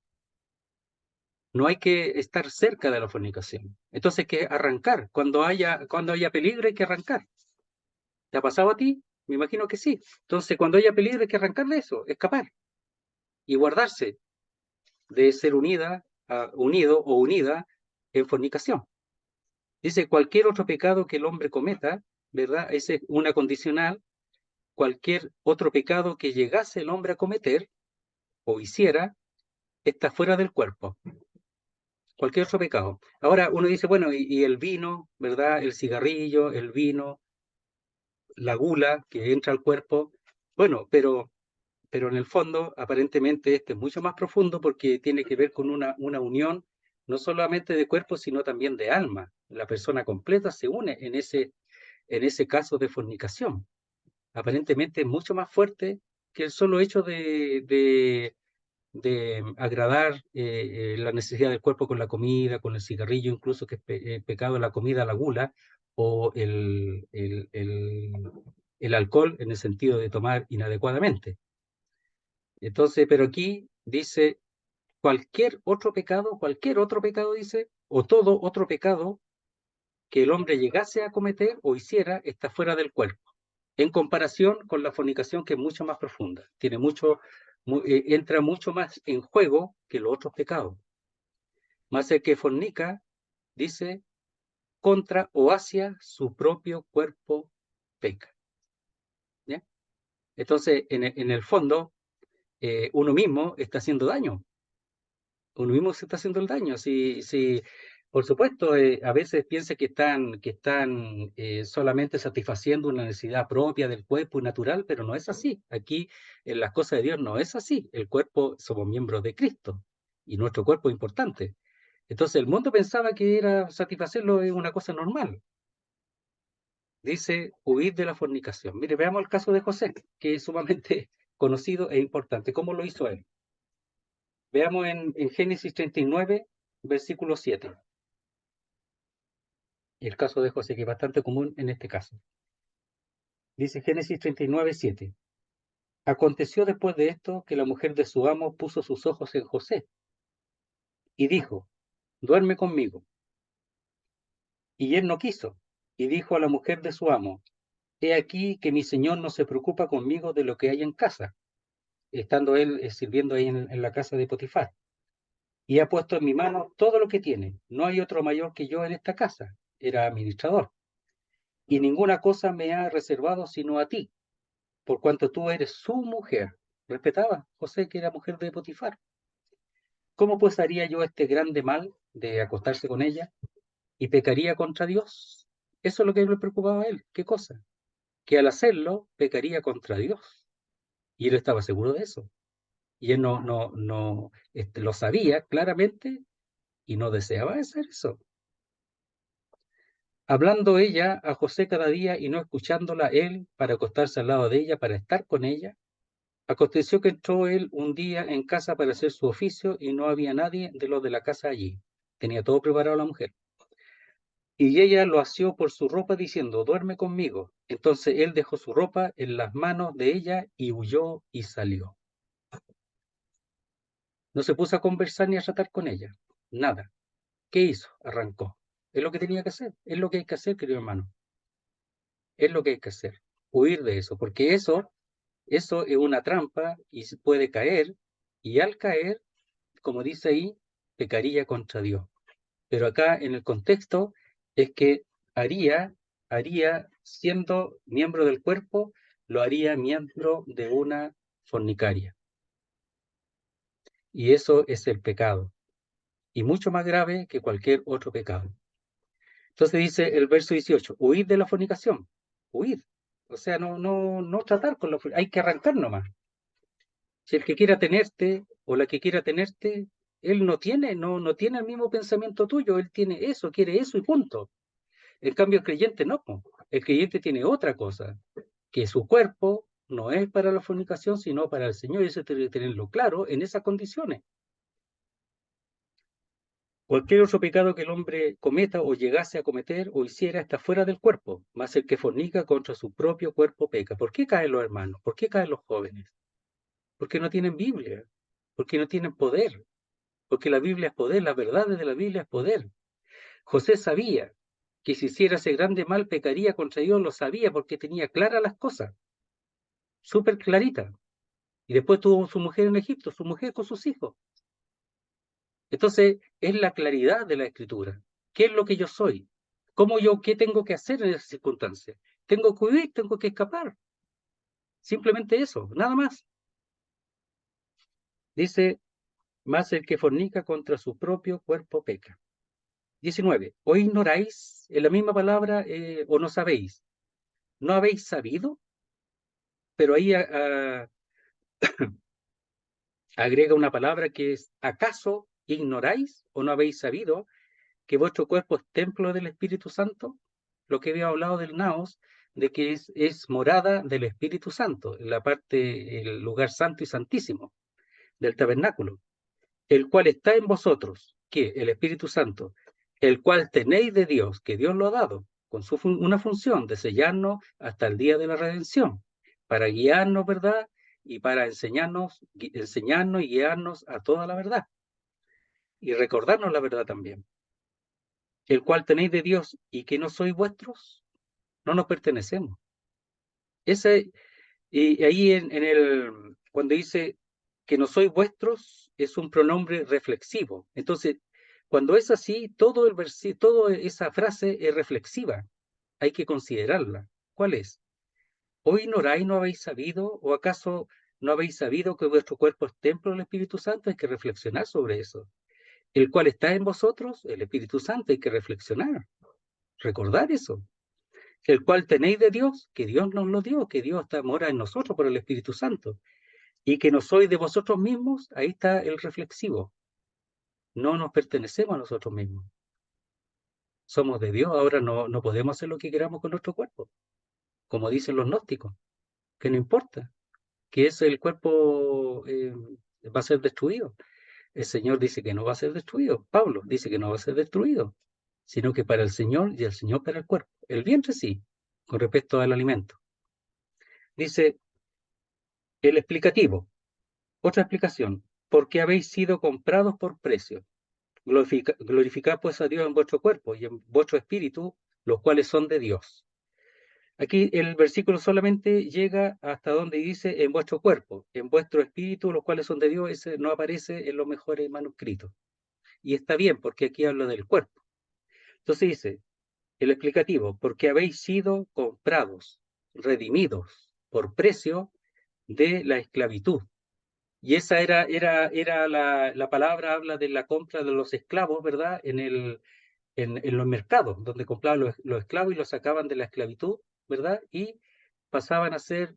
No hay que estar cerca de la fornicación. Entonces hay que arrancar. Cuando haya peligro hay que arrancar. ¿Te ha pasado a ti? Me imagino que sí. Entonces cuando haya peligro hay que arrancar de eso, escapar y guardarse de ser unido o unida en fornicación. Dice, cualquier otro pecado que el hombre cometa, ¿verdad? Esa es una condicional. Cualquier otro pecado que llegase el hombre a cometer o hiciera, está fuera del cuerpo. Cualquier otro pecado. Ahora uno dice, bueno, y el vino, ¿verdad? El cigarrillo, el vino, la gula que entra al cuerpo. Bueno, pero en el fondo, aparentemente, este es mucho más profundo porque tiene que ver con una unión, no solamente de cuerpo, sino también de alma. La persona completa se une en ese caso de fornicación. Aparentemente es mucho más fuerte que el solo hecho de agradar la necesidad del cuerpo con la comida, con el cigarrillo, incluso que es pecado la comida, la gula, o el alcohol en el sentido de tomar inadecuadamente. Entonces, pero aquí dice cualquier otro pecado dice, o todo otro pecado que el hombre llegase a cometer o hiciera está fuera del cuerpo, en comparación con la fornicación que es mucho más profunda, entra mucho más en juego que los otros pecados. Más el que fornica, dice, contra o hacia su propio cuerpo peca. ¿Ya? Entonces, en el fondo, uno mismo está haciendo daño. Uno mismo se está haciendo el daño. Si, por supuesto, a veces piensa que están solamente satisfaciendo una necesidad propia del cuerpo y natural, pero no es así. Aquí, en las cosas de Dios, no es así. El cuerpo, somos miembros de Cristo y nuestro cuerpo es importante. Entonces, el mundo pensaba que era satisfacerlo es una cosa normal. Dice, huir de la fornicación. Mire, veamos el caso de José, que es sumamente conocido e importante. ¿Cómo lo hizo él? Veamos en Génesis 39, versículo 7. El caso de José, que es bastante común en este caso. Dice Génesis 39:7. Aconteció después de esto que la mujer de su amo puso sus ojos en José y dijo, duerme conmigo. Y él no quiso, y dijo a la mujer de su amo, he aquí que mi señor no se preocupa conmigo de lo que hay en casa, estando él sirviendo ahí en la casa de Potifar. Y ha puesto en mi mano todo lo que tiene. No hay otro mayor que yo en esta casa. Era administrador. Y ninguna cosa me ha reservado sino a ti, por cuanto tú eres su mujer. Respetaba José, que era mujer de Potifar. ¿Cómo pues haría yo este grande mal de acostarse con ella y pecaría contra Dios? Eso es lo que le preocupaba a él. ¿Qué cosa? Que al hacerlo pecaría contra Dios. Y él estaba seguro de eso. Y él no lo sabía claramente y no deseaba hacer eso. Hablando ella a José cada día y no escuchándola él para acostarse al lado de ella, para estar con ella, aconteció que entró él un día en casa para hacer su oficio y no había nadie de los de la casa allí. Tenía todo preparado la mujer. Y ella lo asió por su ropa diciendo, duerme conmigo. Entonces él dejó su ropa en las manos de ella y huyó y salió. No se puso a conversar ni a tratar con ella. Nada. ¿Qué hizo? Arrancó. Es lo que tenía que hacer. Es lo que hay que hacer, querido hermano. Es lo que hay que hacer. Huir de eso. Porque eso es una trampa y se puede caer. Y al caer, como dice ahí, pecaría contra Dios. Pero acá en el contexto es que haría, siendo miembro del cuerpo, lo haría miembro de una fornicaria. Y eso es el pecado. Y mucho más grave que cualquier otro pecado. Entonces dice el verso 18, huid de la fornicación. Huid. O sea, no tratar con la fornicación. Hay que arrancar nomás. Si el que quiera tenerte o la que quiera tenerte, él no tiene el mismo pensamiento tuyo. Él tiene eso, quiere eso y punto. En cambio, el creyente no. El creyente tiene otra cosa, que su cuerpo no es para la fornicación, sino para el Señor, y eso tiene que tenerlo claro en esas condiciones. Cualquier otro pecado que el hombre cometa o llegase a cometer o hiciera está fuera del cuerpo, mas el que fornica contra su propio cuerpo peca. ¿Por qué caen los hermanos? ¿Por qué caen los jóvenes? Porque no tienen Biblia, porque no tienen poder, porque la Biblia es poder, las verdades de la Biblia es poder. José sabía que si hiciera ese grande mal pecaría contra Dios, lo sabía porque tenía claras las cosas, súper claritas. Y después tuvo su mujer en Egipto, su mujer con sus hijos. Entonces, es la claridad de la escritura. ¿Qué es lo que yo soy? ¿Qué tengo que hacer en esas circunstancias? Tengo que huir, tengo que escapar. Simplemente eso, nada más. Dice, más el que fornica contra su propio cuerpo peca. 19. ¿O ignoráis en la misma palabra o no sabéis? ¿No habéis sabido? Pero ahí agrega una palabra que es, ¿acaso ignoráis o no habéis sabido que vuestro cuerpo es templo del Espíritu Santo? Lo que había hablado del naos, de que es morada del Espíritu Santo, en la parte, el lugar santo y santísimo del tabernáculo, el cual está en vosotros, que el Espíritu Santo, el cual tenéis de Dios, que Dios lo ha dado, con una función de sellarnos hasta el día de la redención, para guiarnos, ¿verdad? Y para enseñarnos y guiarnos a toda la verdad. Y recordarnos la verdad también. El cual tenéis de Dios y que no sois vuestros, no nos pertenecemos. Y ahí cuando dice que no sois vuestros, es un pronombre reflexivo. Entonces, cuando es así, toda esa frase es reflexiva. Hay que considerarla. ¿Cuál es? ¿O ignoráis, no habéis sabido? ¿O acaso no habéis sabido que vuestro cuerpo es templo del Espíritu Santo? Hay que reflexionar sobre eso. El cual está en vosotros, el Espíritu Santo, hay que reflexionar. Recordar eso. El cual tenéis de Dios, que Dios nos lo dio, que Dios mora en nosotros por el Espíritu Santo. Y que no sois de vosotros mismos, ahí está el reflexivo. No nos pertenecemos a nosotros mismos. Somos de Dios, ahora no podemos hacer lo que queramos con nuestro cuerpo. Como dicen los gnósticos, que no importa, que el cuerpo va a ser destruido. El Señor dice que no va a ser destruido. Pablo dice que no va a ser destruido. sino que para el Señor y el Señor para el cuerpo. El vientre sí, con respecto al alimento. Dice el explicativo. Otra explicación. Porque habéis sido comprados por precio. Glorificad pues a Dios en vuestro cuerpo y en vuestro espíritu, los cuales son de Dios. Aquí el versículo solamente llega hasta donde dice en vuestro cuerpo, en vuestro espíritu, los cuales son de Dios. Ese no aparece en los mejores manuscritos. Y está bien, porque aquí habla del cuerpo. Entonces dice, el explicativo, porque habéis sido comprados, redimidos por precio de la esclavitud. Y esa era la palabra, habla de la compra de los esclavos, ¿verdad? En los mercados, donde compraban los esclavos y los sacaban de la esclavitud, ¿verdad? Y pasaban a ser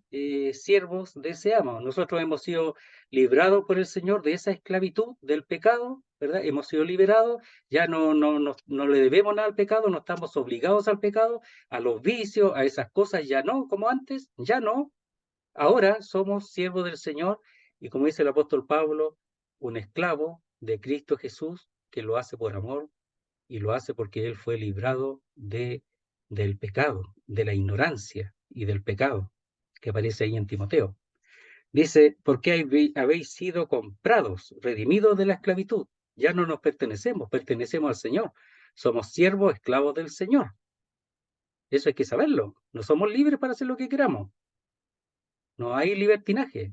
siervos de ese amo. Nosotros hemos sido librados por el Señor de esa esclavitud, del pecado, ¿verdad? Hemos sido liberados, ya no le debemos nada al pecado, no estamos obligados al pecado, a los vicios, a esas cosas, ya no, como antes, ya no. Ahora somos siervos del Señor y como dice el apóstol Pablo, un esclavo de Cristo Jesús que lo hace por amor y lo hace porque él fue librado del pecado, de la ignorancia y del pecado, que aparece ahí en Timoteo. Dice, porque habéis sido comprados, redimidos de la esclavitud. Ya no nos pertenecemos, pertenecemos al Señor. Somos siervos, esclavos del Señor. Eso hay que saberlo. No somos libres para hacer lo que queramos. No hay libertinaje.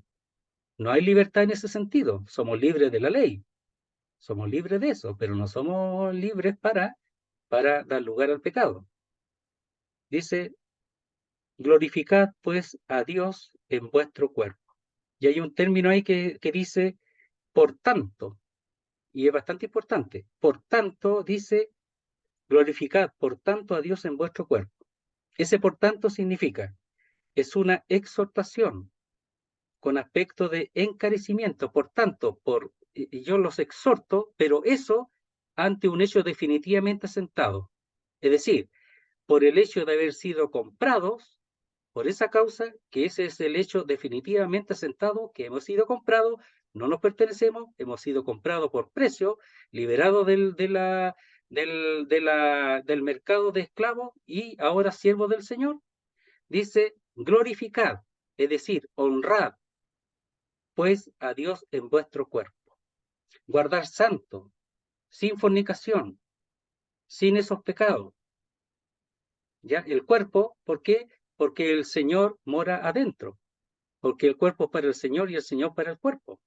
No hay libertad en ese sentido. Somos libres de la ley. Somos libres de eso, pero no somos libres para dar lugar al pecado. Dice, glorificad pues a Dios en vuestro cuerpo. Y hay un término ahí que dice, por tanto, y es bastante importante. Por tanto, dice, glorificad por tanto a Dios en vuestro cuerpo. Ese por tanto significa, es una exhortación con aspecto de encarecimiento. Por tanto, yo los exhorto, pero eso ante un hecho definitivamente asentado. Es decir, por el hecho de haber sido comprados, por esa causa, que ese es el hecho definitivamente asentado, que hemos sido comprados, no nos pertenecemos, hemos sido comprados por precio, liberados del mercado de esclavos y ahora siervos del Señor. Dice, glorificad, es decir, honrad, pues a Dios en vuestro cuerpo. Guardar santo, sin fornicación, sin esos pecados. ¿Ya? El cuerpo, ¿por qué? Porque el Señor mora adentro. Porque el cuerpo es para el Señor y el Señor para el cuerpo.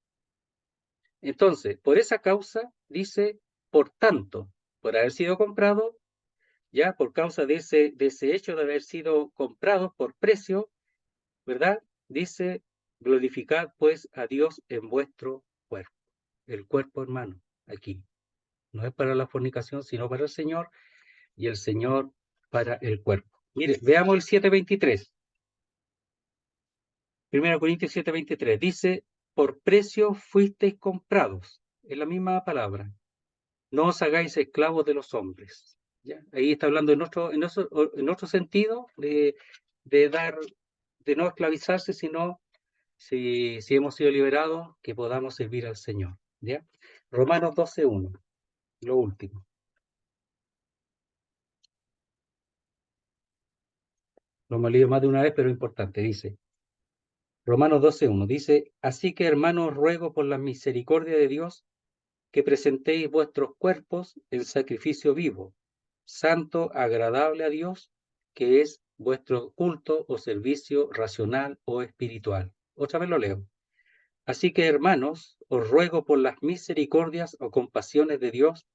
Entonces, por esa causa, dice, por tanto, por haber sido comprado, ya por causa de ese hecho de haber sido comprados por precio, ¿verdad? Dice, glorificad pues a Dios en vuestro cuerpo. El cuerpo, hermano, aquí. No es para la fornicación, sino para el Señor, y el Señor para el cuerpo. Mire, veamos el 7:23. 1 Corintios 7:23 dice, por precio fuisteis comprados. Es la misma palabra. No os hagáis esclavos de los hombres. ¿Ya? Ahí está hablando en otro sentido de no esclavizarse, sino si hemos sido liberados, que podamos servir al Señor. ¿Ya? Romanos 12:1, lo último. Lo hemos leído más de una vez, pero es importante. Dice, Romanos 12:1, dice, así que hermanos, ruego por la misericordia de Dios que presentéis vuestros cuerpos en sacrificio vivo, santo, agradable a Dios, que es vuestro culto o servicio racional o espiritual. Otra vez lo leo. Así que, hermanos, os ruego por las misericordias o compasiones de Dios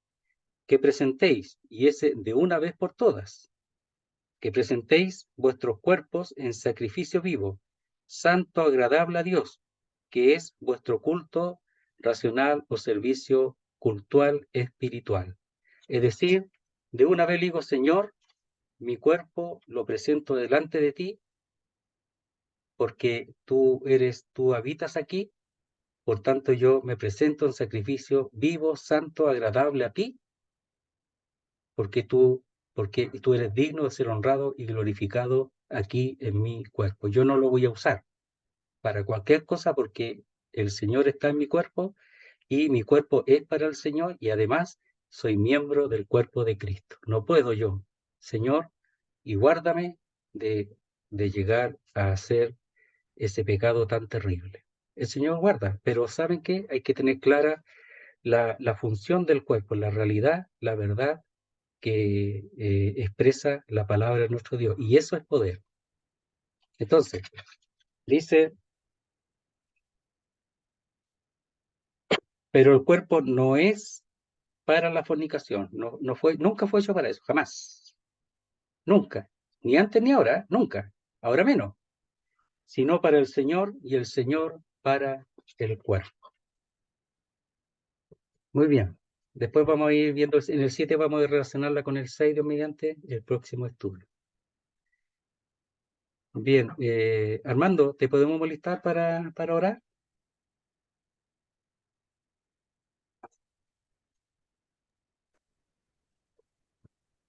que presentéis, y ese de una vez por todas, que presentéis vuestros cuerpos en sacrificio vivo, santo, agradable a Dios, que es vuestro culto racional o servicio cultual espiritual. Es decir, de una vez digo, Señor, mi cuerpo lo presento delante de ti, porque tú habitas aquí, por tanto yo me presento en sacrificio vivo, santo, agradable a ti, porque tú eres digno de ser honrado y glorificado aquí en mi cuerpo. Yo no lo voy a usar para cualquier cosa porque el Señor está en mi cuerpo y mi cuerpo es para el Señor y además soy miembro del cuerpo de Cristo. No puedo yo, Señor, y guárdame de llegar a hacer ese pecado tan terrible. El Señor guarda, pero ¿saben qué? Hay que tener clara la función del cuerpo, la realidad, la verdad que expresa la palabra de nuestro Dios. Y eso es poder. Entonces, dice, pero el cuerpo no es para la fornicación. No fue, nunca fue hecho para eso, jamás. Nunca. Ni antes ni ahora, nunca. Ahora menos. Sino para el Señor y el Señor para el cuerpo. Muy bien. Después vamos a ir viendo, en el 7 vamos a relacionarla con el 6, Dios mediante, el próximo estudio. Bien, Armando, ¿te podemos molestar para orar?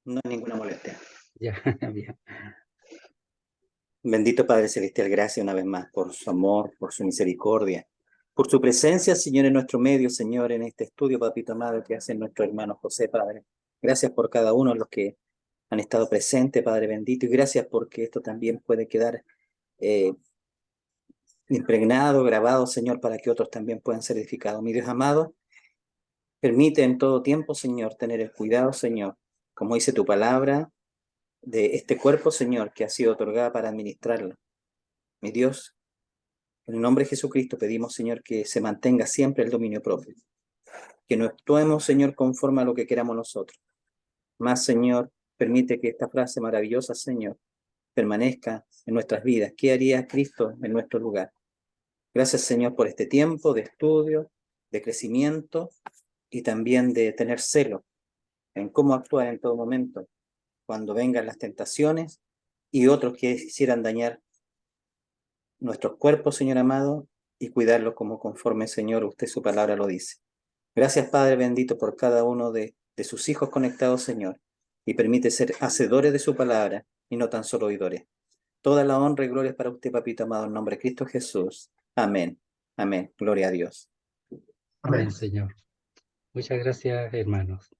No hay ninguna molestia. Ya, bien. Bendito Padre Celestial, gracias una vez más por su amor, por su misericordia, por su presencia, Señor, en nuestro medio, Señor, en este estudio, papito amado, que hace nuestro hermano José, Padre. Gracias por cada uno de los que han estado presentes, Padre bendito, y gracias porque esto también puede quedar impregnado, grabado, Señor, para que otros también puedan ser edificados. Mi Dios amado, permite en todo tiempo, Señor, tener el cuidado, Señor, como dice tu palabra, de este cuerpo, Señor, que ha sido otorgada para administrarlo. Mi Dios, en el nombre de Jesucristo pedimos, Señor, que se mantenga siempre el dominio propio, que no actuemos, Señor, conforme a lo que queramos nosotros. Más, Señor, permite que esta frase maravillosa, Señor, permanezca en nuestras vidas. ¿Qué haría Cristo en nuestro lugar? Gracias, Señor, por este tiempo de estudio, de crecimiento y también de tener celo en cómo actuar en todo momento cuando vengan las tentaciones y otros que quisieran dañar nuestros cuerpos, Señor amado, y cuidarlos como conforme, Señor, usted su palabra lo dice. Gracias, Padre bendito, por cada uno de sus hijos conectados, Señor, y permite ser hacedores de su palabra y no tan solo oidores. Toda la honra y gloria es para usted, papito amado, en nombre de Cristo Jesús. Amén. Amén. Gloria a Dios. Amén, Señor. Muchas gracias, hermanos.